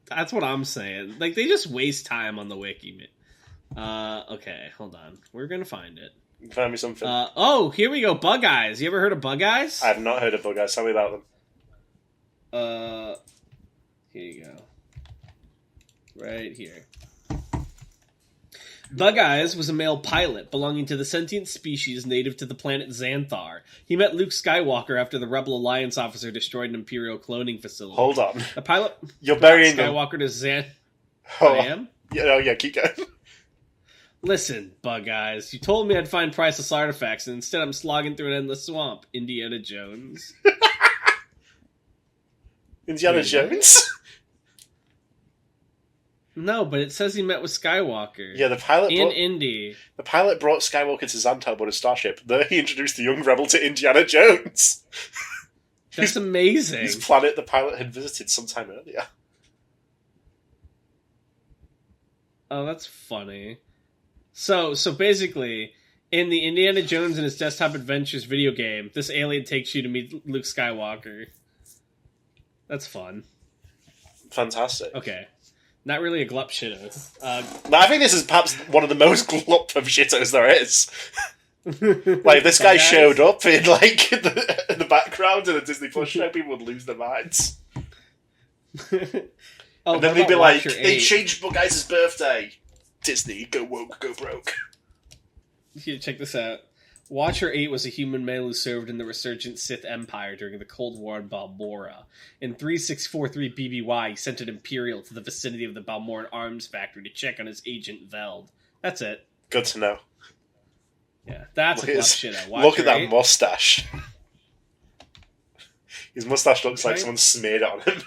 That's what I'm saying. Like, they just waste time on the wiki. Okay, hold on. We're gonna find it. Find me something. Here we go. Bug Eyes. You ever heard of Bug Eyes? I have not heard of Bug Eyes. Tell me about them. Here you go. Right here. Bug Eyes was a male pilot belonging to the sentient species native to the planet Xanthar. He met Luke Skywalker after the Rebel Alliance officer destroyed an Imperial cloning facility. Hold on. The pilot You're burying Skywalker to Xanthar. Oh, I am? Yeah, keep going. Listen, Bug Eyes, you told me I'd find priceless artifacts, and instead I'm slogging through an endless swamp. Indiana Jones. Indiana Jones? No, but it says he met with Skywalker. Yeah, the pilot in Indy. The pilot brought Skywalker to Xantar aboard a starship. Then he introduced the young rebel to Indiana Jones. That's amazing. His planet the pilot had visited sometime earlier. Oh, that's funny. So basically, in the Indiana Jones and his Desktop Adventures video game, this alien takes you to meet Luke Skywalker. That's fun. Fantastic. Okay. Not really a glup shitto. I think this is perhaps one of the most glup of shittos there is. Like, this guy showed up in, like, in the background in a Disney Plus show, people would lose their minds. And then they'd be like, they changed Bug Eyes' birthday. Disney, go woke, go broke. Here, check this out. Watcher 8 was a human male who served in the resurgent Sith Empire during the Cold War in Balmora. In 3643 BBY, he sent an Imperial to the vicinity of the Balmoran arms factory to check on his agent Veld. That's it. Good to know. Yeah, that's a club shit. Look at that mustache. His mustache looks like someone smeared it on him.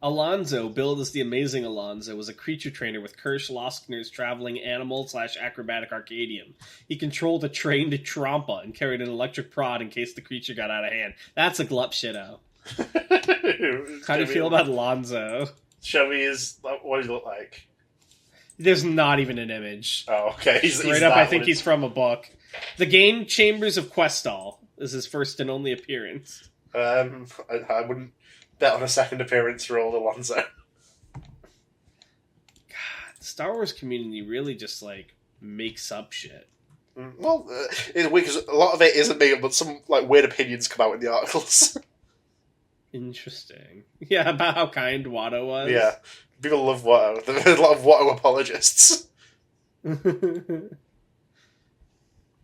Alonzo, billed as the Amazing Alonzo, was a creature trainer with Kirsch Loskner's traveling animal/acrobatic Arcadium. He controlled a trained Trompa and carried an electric prod in case the creature got out of hand. That's a glup shitto. How do you feel about Alonzo? Show me what does he look like? There's not even an image. Oh, okay. Straight up, I think he's from a book. The Game Chambers of Questal is his first and only appearance. I wouldn't bet on a second appearance for old Alonzo. God, the Star Wars community really just, like, makes up shit. Well, it's weird because a lot of it isn't me, but some, like, weird opinions come out in the articles. Interesting. Yeah, about how kind Watto was. Yeah. People love Watto. There's a lot of Watto apologists.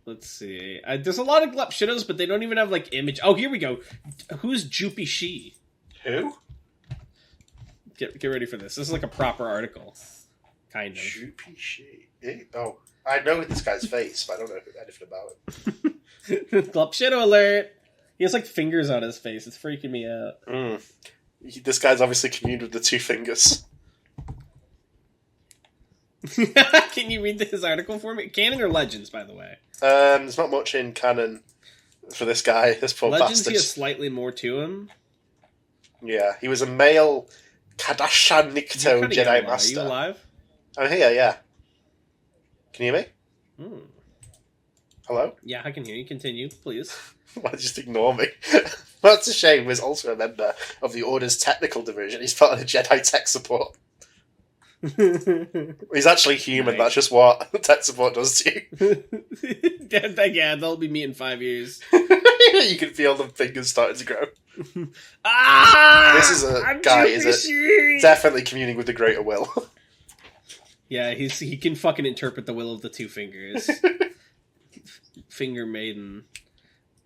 Let's see. There's a lot of glup shittos, but they don't even have, like, image. Oh, here we go. Who's Joopy She? Who? Get ready for this. This is like a proper article. Kind of. Oh, I know this guy's face, but I don't know anything about it. Glupshido alert! He has like fingers on his face. It's freaking me out. This guy's obviously communed with the two fingers. Can you read his article for me? Canon or Legends, by the way? There's not much in canon for this guy. This poor Legends, bastard. he has slightly more to him. Yeah, he was a male Kadasha Nikto Jedi Master. Are you alive? I'm here, yeah. Can you hear me? Hello? Yeah, I can hear you. Continue, please. Why just ignore me? That's a shame. He was also a member of the Order's technical division. He's part of the Jedi tech support. He's actually human. Nice. That's just what tech support does to you. Yeah, they'll be me in 5 years. You can feel the fingers starting to grow. This is a guy, is it? Definitely communing with the greater will. Yeah, he can fucking interpret the will of the two fingers. Finger maiden.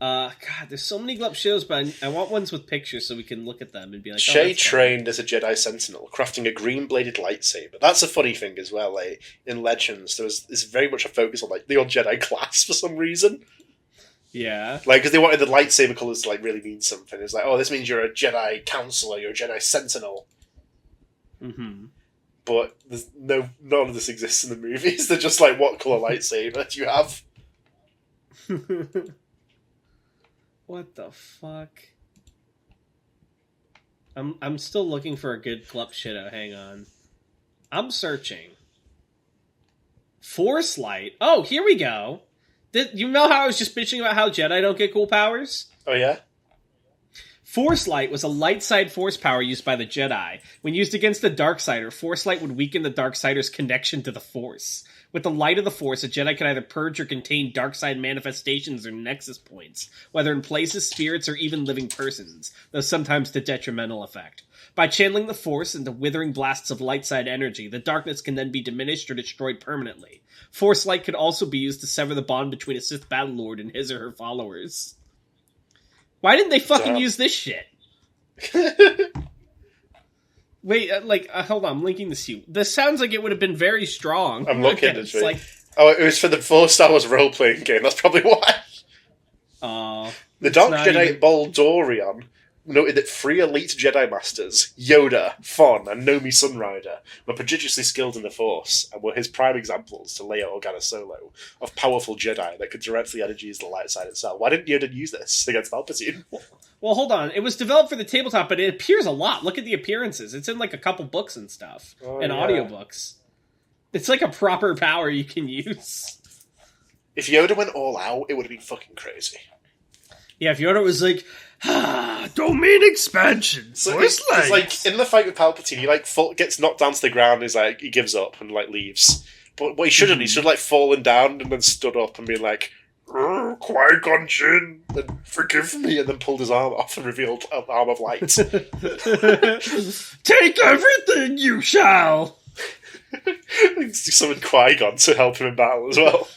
God, there's so many Glup shows, but I want ones with pictures so we can look at them and be like, Shay trained as a Jedi Sentinel, crafting a green-bladed lightsaber. That's a funny thing as well. Like, in Legends, there's very much a focus on like the old Jedi class for some reason. Yeah. Like, because they wanted the lightsaber colours to like really mean something. It's like, oh, this means you're a Jedi Counselor, you're a Jedi Sentinel. Mm-hmm. But there's none of this exists in the movies. They're just like, what colour lightsaber do you have? What the fuck? I'm still looking for a good Glup Shido. Hang on. I'm searching. Force Light. Oh, here we go. You know how I was just bitching about how Jedi don't get cool powers? Oh, yeah? Force Light was a light side force power used by the Jedi. When used against the Darksider, Force Light would weaken the Darksider's connection to the Force. With the light of the Force, a Jedi can either purge or contain dark side manifestations or nexus points, whether in places, spirits, or even living persons, though sometimes to detrimental effect. By channeling the Force into withering blasts of light side energy, the darkness can then be diminished or destroyed permanently. Force Light could also be used to sever the bond between a Sith Battlelord and his or her followers. Why didn't they fucking use this shit? Wait, hold on, I'm linking this to you. This sounds like it would have been very strong. I'm looking at it. It was for the 4 Star Wars role-playing game, that's probably why. The Dark Jedi Baldorion noted that 3 elite Jedi Masters, Yoda, Thon, and Nomi Sunrider, were prodigiously skilled in the Force, and were his prime examples, to Leia Organa Solo, of powerful Jedi that could directly energize the light side itself. Why didn't Yoda use this against Palpatine? Well, hold on. It was developed for the tabletop, but it appears a lot. Look at the appearances. It's in like a couple books and stuff. And audiobooks. It's like a proper power you can use. If Yoda went all out, it would have been fucking crazy. Yeah, if Yoda was like, domain expansion. So it's like, in the fight with Palpatine, he gets knocked down to the ground, and he gives up and leaves. But what he shouldn't, he should have fallen down and then stood up and been like, Qui-Gon Jinn, and forgive me, and then pulled his arm off and revealed an arm of light. Take everything, you shall! Summon Qui-Gon to help him in battle as well.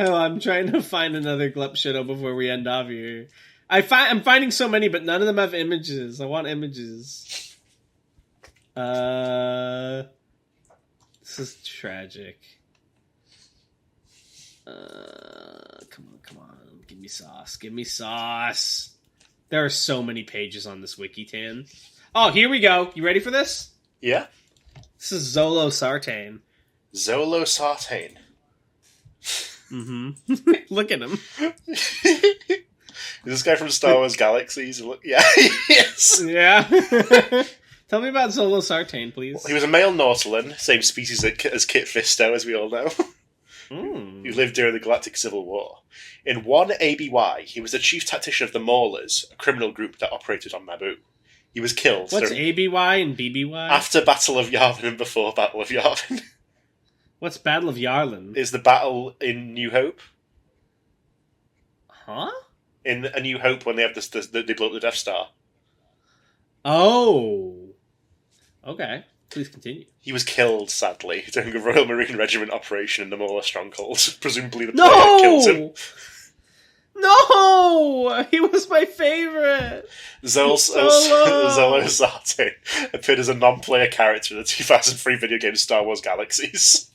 Oh, I'm trying to find another Glup Shido before we end off here. I'm finding so many, but none of them have images. I want images. This is tragic. Come on. Give me sauce. There are so many pages on this wiki, Tan. Oh, here we go. You ready for this? Yeah. This is Zolo Sartane. Zolo Sartane. Mm-hmm. Look at him. Is this guy from Star Wars Galaxies? Yeah, yes. Yeah. Tell me about Zolo Sartane, please. Well, he was a male Nautolan, same species as Kit Fisto, as we all know. Who lived during the Galactic Civil War. In 1 ABY, he was the chief tactician of the Maulers, a criminal group that operated on Naboo. He was killed. What's ABY and BBY? After Battle of Yavin and before Battle of Yavin. What's Battle of Yavin? Is the battle in New Hope. Huh? In A New Hope, when they have they blow up the Death Star. Oh. Okay. Please continue. He was killed, sadly, during a Royal Marine Regiment operation in the Mauler stronghold. Presumably the player killed him. No! He was my favorite! Zolo Zate appeared as a non-player character in the 2003 video game Star Wars Galaxies.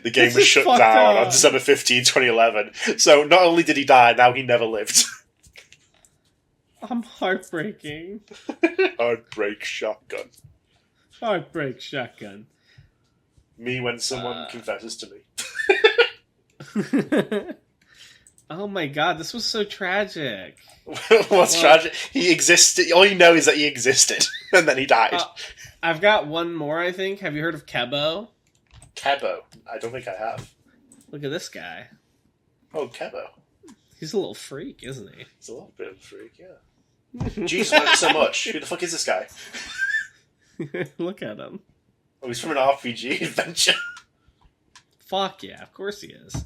The game was shut down on December 15, 2011. So not only did he die, now he never lived. I'm heartbreaking. Heartbreak shotgun. Heartbreak shotgun. Me when someone confesses to me. Oh my god, this was so tragic. What's tragic? He existed. All you know is that he existed, and then he died. I've got one more, I think. Have you heard of Kebo? Kebo? I don't think I have. Look at this guy. Oh, Kebo. He's a little freak, isn't he? He's a little bit of a freak, yeah. Jesus, why so much? Who the fuck is this guy? Look at him. Oh, he's from an RPG adventure. Fuck yeah, of course he is.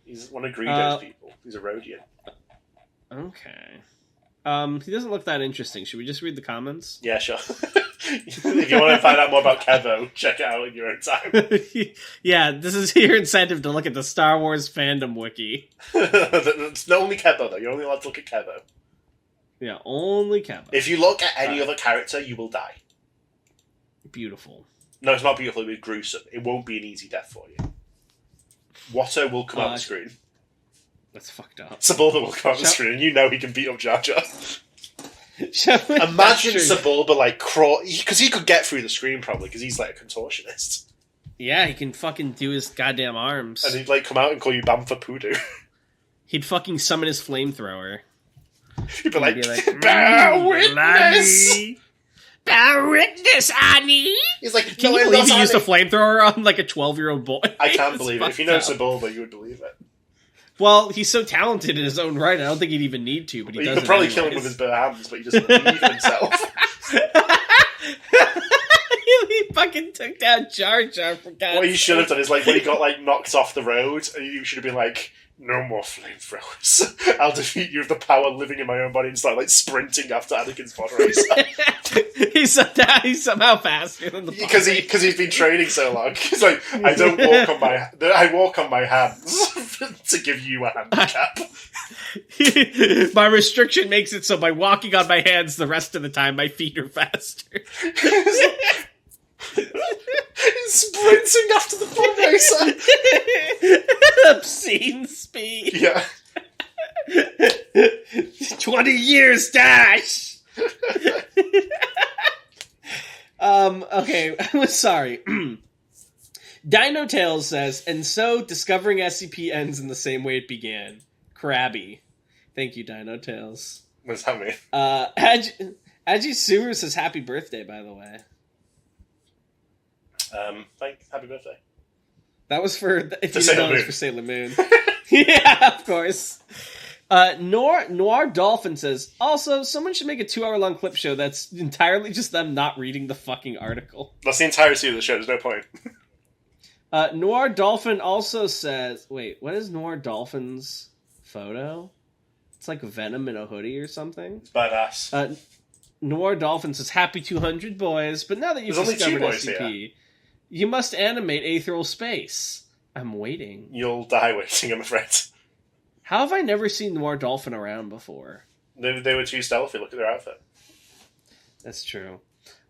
He's one of Greedo's people. He's a Rhodian. Okay. He doesn't look that interesting. Should we just read the comments? Yeah, sure. If you want to find out more about Kevo, check it out in your own time. Yeah, this is your incentive to look at the Star Wars fandom wiki. It's not only Kevo, though. You're only allowed to look at Kevo. Yeah, only Kevo. If you look at any other character, you will die. Beautiful. No, it's not beautiful. It'll be gruesome. It won't be an easy death for you. Watto will come out the screen. That's fucked up. Sebulba will come out the screen, and you know he can beat up Jar Jar. Imagine Sebulba, like, crawl... Because he could get through the screen, probably, because he's, like, a contortionist. Yeah, he can fucking do his goddamn arms. And he'd, like, come out and call you Bamfa Poodoo. He'd fucking summon his flamethrower. He'd be like, bear witness! Bear witness, Annie! He's like, can you believe he used a flamethrower on, like, a 12-year-old boy? I can't believe it. If you know Sebulba, you would believe it. Well, he's so talented in his own right, I don't think he'd even need to, but he doesn't. You could probably kill him with his bare hands, but he doesn't believe in himself. He fucking took down Jar Jar for God's What he should have done is, like, when he got, like, knocked off the road, you should have been like, no more flamethrowers. I'll defeat you with the power living in my own body, and start, like, sprinting after Anakin's pod racer. He's somehow faster than the because he's been training so long. He's like, I walk on my hands to give you a handicap. My restriction makes it so by walking on my hands the rest of the time, my feet are faster. He's sprinting after the pod racer. Obscene speed. Yeah. 20 years dash. Okay, I'm sorry. Dino Tales says, and so discovering SCP ends in the same way it began. Crabby. Thank you, Dino Tales. What does that mean? Aji Sumer says happy birthday, by the way. Happy birthday. That was for, if you Sailor know, it was Moon. for Sailor Moon. Yeah, of course. Noir Dolphin says, also, someone should make a 2-hour-long clip show that's entirely just them not reading the fucking article. That's the entirety of the show, there's no point. Noir Dolphin also says, wait, what is Noir Dolphin's photo? It's like Venom in a hoodie or something. It's badass. Noir Dolphin says, happy 200 boys, but now that you've discovered SCP, you must animate Aetheral Space. I'm waiting. You'll die waiting, I'm afraid. How have I never seen Noir Dolphin around before? They were too stealthy, look at their outfit. That's true.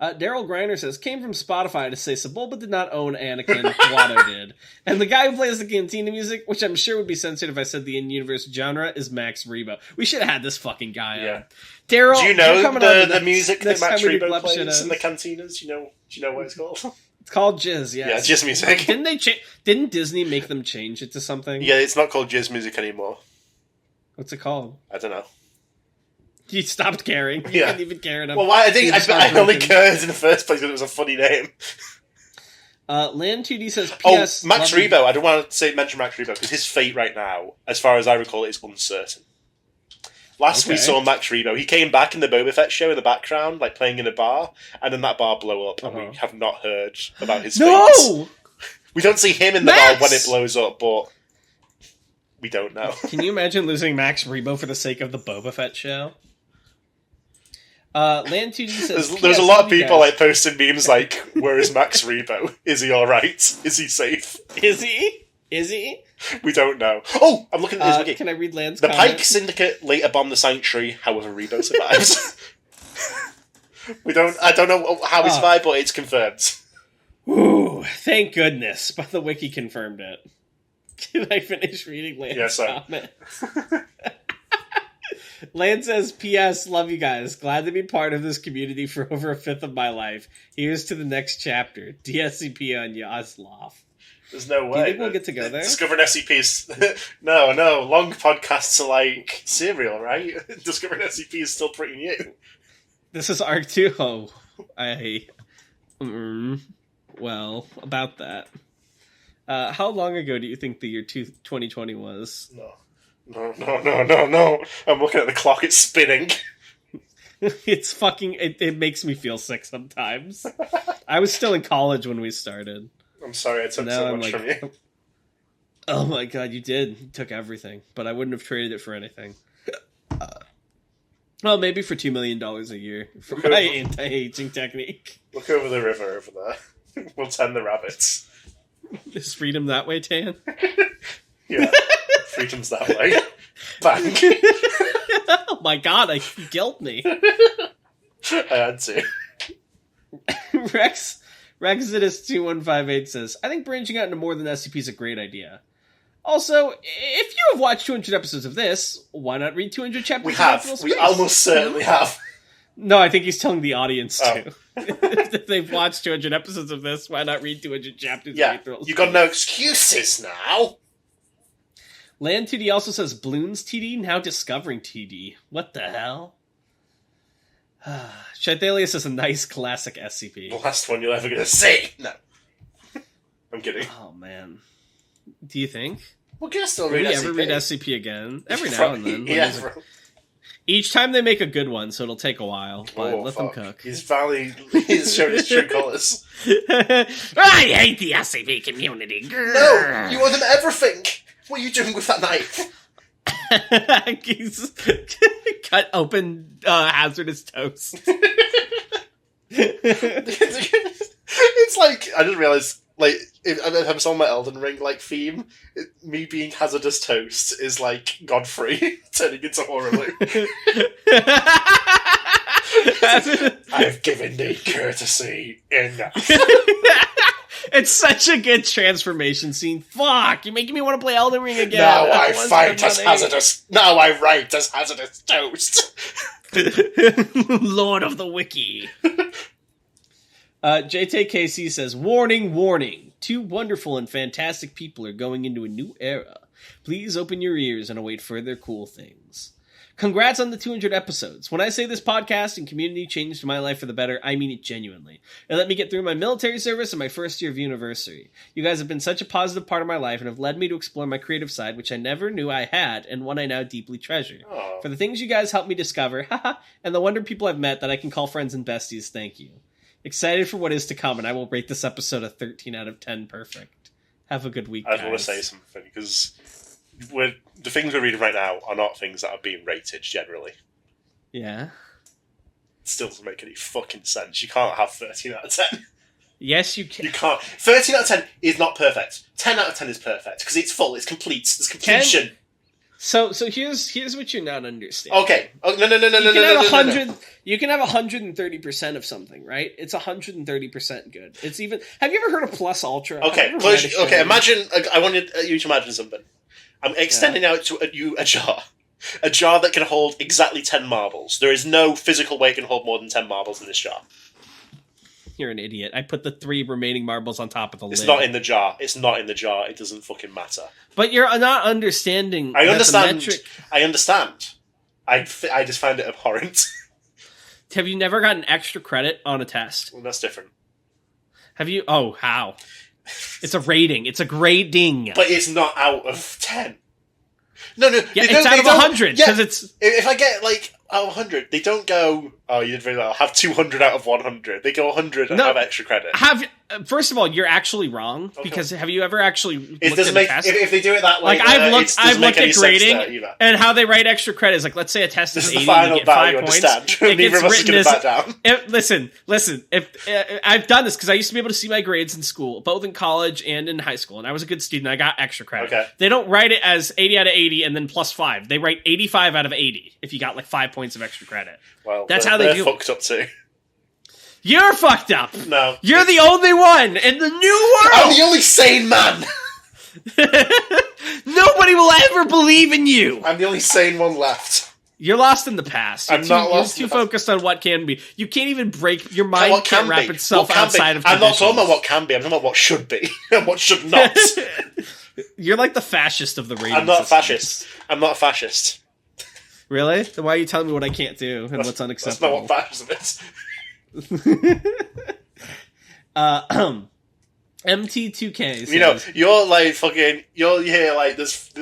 Daryl Griner says, came from Spotify to say Sebulba did not own Anakin, Watto did. And the guy who plays the Cantina music, which I'm sure would be censored if I said the in-universe genre, is Max Rebo. We should have had this fucking guy on. Daryl, do you know the music that Max Rebo plays in the cantinas? Do you know what it's called? It's called Jizz, yes. Yeah, Jizz music. Didn't Disney make them change it to something? Yeah, it's not called Jizz music anymore. What's it called? I don't know. You stopped caring. You didn't even care enough. Well, I only cared in the first place because it was a funny name. Land2D says, P.S. Max Rebo. I don't want to mention Max Rebo because his fate right now, as far as I recall, is uncertain. Last we saw Max Rebo, he came back in the Boba Fett show in the background, like playing in a bar, and then that bar blew up, and we have not heard about his fate. We don't see him in the bar when it blows up, but we don't know. Can you imagine losing Max Rebo for the sake of the Boba Fett show? Land2D says, there's a lot of people like posting memes like, where is Max Rebo? Is he alright? Is he safe? Is he? We don't know. Oh, I'm looking at this wiki. Can I read Land's The comment? Pike Syndicate later bombed the Sanctuary, however Rebo survives. I don't know how he survived, but it's confirmed. Ooh, thank goodness. But the wiki confirmed it. Can I finish reading Land's comment? Land says, P.S. Love you guys. Glad to be part of this community for over a fifth of my life. Here's to the next chapter. DSCP on Yaslov. There's no way. Do you think we'll get to go there? Discovering SCPs... No. Long podcasts are like cereal, right? Discovering SCP is still pretty new. This is Arc 2. Oh, well, about that. How long ago do you think the year 2020 was? No. I'm looking at the clock, it's spinning. It's fucking... It makes me feel sick sometimes. I was still in college when we started. I'm sorry I took so much from you. Oh my god, you did. You took everything. But I wouldn't have traded it for anything. Well, maybe for $2 million a year for my anti-aging technique. Look over the river over there. We'll tend the rabbits. Is freedom that way, Tan? Yeah, freedom's that way. Bang. Oh my god, you killed me. I had to. Rexodus2158 says, I think branching out into more than SCP is a great idea. Also, if you have watched 200 episodes of this, why not read 200 chapters? We have. We almost certainly have. No, I think he's telling the audience too. If they've watched 200 episodes of this, why not read 200 chapters? Yeah, you got no excuses now. Land 2D also says Bloons TD, now discovering TD. What the hell? Shithalius is a nice classic SCP. The last one you're ever going to see. No. I'm kidding. Oh, man. Do you think? Well, can I still read SCP? Ever read SCP again? Every now and then. Yeah. Each time they make a good one, so it'll take a while. But let them cook. He's showing his true colours. I hate the SCP community. No, you owe them everything. What are you doing with that knife? He's cut open hazardous toast. It's like, I didn't realise, like, if I'm on my Elden Ring, like, theme, me being hazardous toast is like Godfrey turning into Horaloo. I've given thee courtesy enough. It's such a good transformation scene. Fuck, you're making me want to play Elden Ring again. Now I fight as hazardous. Now I write as hazardous toast. Lord of the Wiki. JTKC says, warning, warning. 2 wonderful and fantastic people are going into a new era. Please open your ears and await further cool things. Congrats on the 200 episodes. When I say this podcast and community changed my life for the better, I mean it genuinely. It let me get through my military service and my first year of university. You guys have been such a positive part of my life and have led me to explore my creative side, which I never knew I had, and one I now deeply treasure. Aww. For the things you guys helped me discover, and the wonder people I've met that I can call friends and besties, thank you. Excited for what is to come, and I will rate this episode a 13 out of 10 perfect. Have a good week, guys. I want to say something, because the things we're reading right now are not things that are being rated generally. Yeah. It still doesn't make any fucking sense. You can't have 13 out of 10. Yes, you can. You can't. 13 out of 10 is not perfect. 10 out of 10 is perfect, because it's full, it's complete, there's completion. So here's what you're not understanding. Okay. Oh, no. You can have 130% of something, right? It's 130% good. It's even. Have you ever heard of Plus Ultra? Okay. Imagine. I wanted you to imagine something. I'm extending out to you a jar that can hold exactly 10 marbles. There is no physical way it can hold more than 10 marbles in this jar. You're an idiot. I put the 3 remaining marbles on top of the lid. It's not in the jar. It's not in the jar. It doesn't fucking matter. But you're not understanding. I understand. I understand. I just find it abhorrent. Have you never gotten extra credit on a test? Well, that's different. Have you? Oh, how? It's a rating. It's a grading. But it's not out of 10. No. Yeah, it's out of 100 because it's. If I get like out of 100, they don't go. Oh, you did really well. Have 200 out of 100. They go 100 and have extra credit. First of all, you're actually wrong, because have you ever actually looked at the test? If they do it that way, like I've looked at grading and how they write extra credits. Like, let's say a test is 80, you get 5 points. It gets written as, back down. Listen. If I've done this because I used to be able to see my grades in school, both in college and in high school, and I was a good student. I got extra credit. Okay. They don't write it as 80 out of 80 and then plus 5. They write 85 out of 80 if you got like 5 points of extra credit. Well, that's how they do. Fucked up too. You're fucked up. No, you're the only one in the new world. I'm the only sane man. Nobody will ever believe in you. I'm the only sane one left. You're lost in the past. I'm not lost. You're too focused on what can be. You can't even break your mind. Can't wrap itself outside of. I'm not talking about what can be. I'm talking about what should be and what should not. You're like the fascist of the rating. I'm not a fascist. I'm not a fascist. Really? Then why are you telling me what I can't do and what's unacceptable? That's not what fascism is. MT2K says, you know, you're like fucking, you're here like this.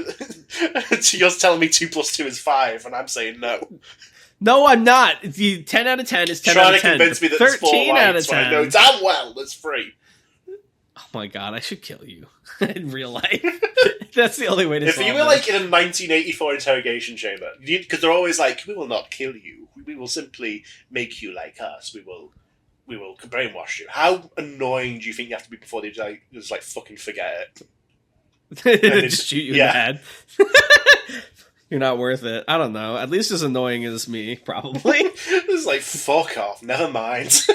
You're telling me 2 + 2 is 5, and I'm saying no. No, I'm not. The 10 out of 10 is 10 out of 10. Trying to convince me that 13 out of 10. I know damn well that's free. Oh my god, I should kill you in real life. That's the only way to. If you were like in a 1984 interrogation chamber, because they're always like, "We will not kill you. We will simply make you like us. We will brainwash you." How annoying do you think you have to be before they just like fucking forget it? Just shoot you in the head. You're not worth it. I don't know. At least as annoying as me, probably. It's like, fuck off. Never mind.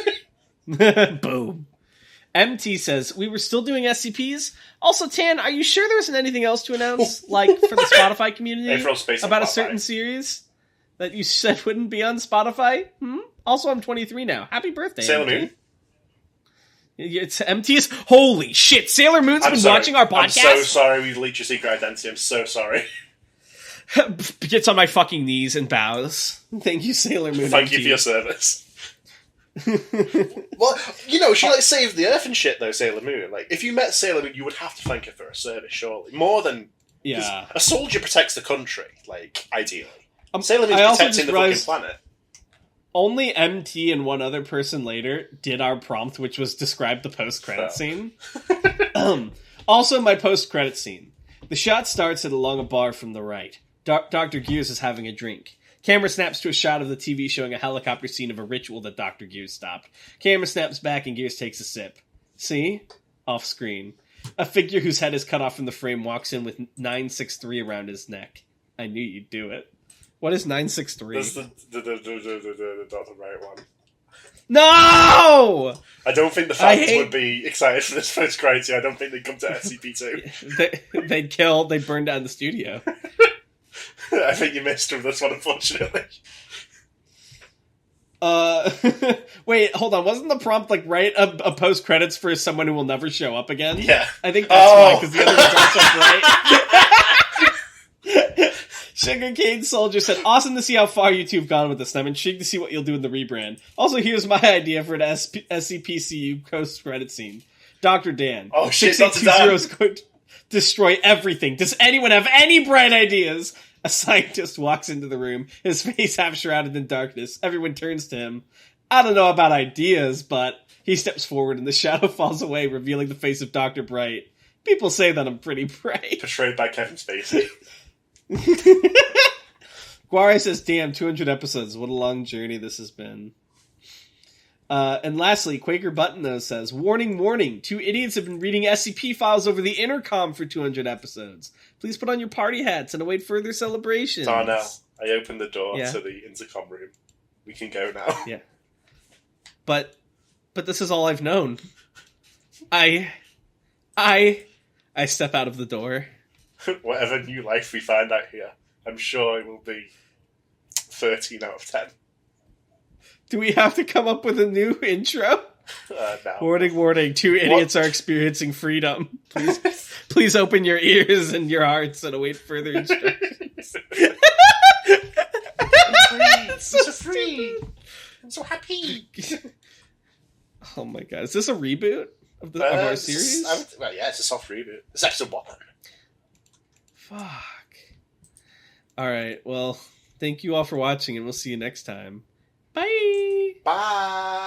Boom. MT says, we were still doing SCPs? Also, Tan, are you sure there isn't anything else to announce, like, for the Spotify community about a certain series that you said wouldn't be on Spotify? Also, I'm 23 now. Happy birthday, Sailor MT. Moon? It's MT's. Holy shit, Sailor Moon's been watching our podcast? I'm so sorry we leaked your secret identity. I'm so sorry. Gets on my fucking knees and bows. Thank you, Sailor Moon. Thank you for your service. Well, you know, she like saved the Earth and shit though, Sailor Moon. Like, if you met Sailor Moon, you would have to thank her for her service, surely. More than... Yeah. A soldier protects the country, like, ideally. Sailor Moon's protecting the fucking planet. Only MT and one other person later did our prompt, which was describe the post-credit scene. Also, my post-credit scene. The shot starts along a bar from the right. Dr. Gears is having a drink. Camera snaps to a shot of the TV showing a helicopter scene of a ritual that Dr. Gears stopped. Camera snaps back and Gears takes a sip. See? Off screen. A figure whose head is cut off from the frame walks in with 963 around his neck. I knew you'd do it. What is 963? That's the right one. No! I don't think the fans would be excited for this first credit scene. I don't think they'd come to SCP-2. They'd burn down the studio. I think you missed from this one, unfortunately. Wait, hold on. Wasn't the prompt like write a post credits for someone who will never show up again? Yeah, I think that's why, because the other ones aren't so bright. Sugarcane Soldier said, awesome to see how far you two have gone with this, and I'm intrigued to see what you'll do in the rebrand. Also, here's my idea for an SCPCU post-credit scene. Dr. Dan. Oh shit, 682 is going to destroy everything. Does anyone have any bright ideas? A scientist walks into the room, his face half shrouded in darkness. Everyone turns to him. I don't know about ideas, but he steps forward and the shadow falls away, revealing the face of Dr. Bright. People say that I'm pretty bright. Portrayed by Kevin Spacey. Guare says, damn, 200 episodes. What a long journey this has been. And lastly, Quaker Button says, warning, warning. 2 idiots have been reading SCP files over the intercom for 200 episodes. Please put on your party hats and await further celebrations. Oh, no. I opened the door to the intercom room. We can go now. Yeah. But this is all I've known. I step out of the door. Whatever new life we find out here, I'm sure it will be 13 out of 10. Do we have to come up with a new intro? No. Warning, warning. 2 idiots are experiencing freedom. Please open your ears and your hearts and await further instructions. I'm so free. I'm so happy. Oh my god. Is this a reboot of our series? Well, yeah, it's a soft reboot. It's episode 1. Fuck. Alright, well, thank you all for watching and we'll see you next time. Bye! Bye.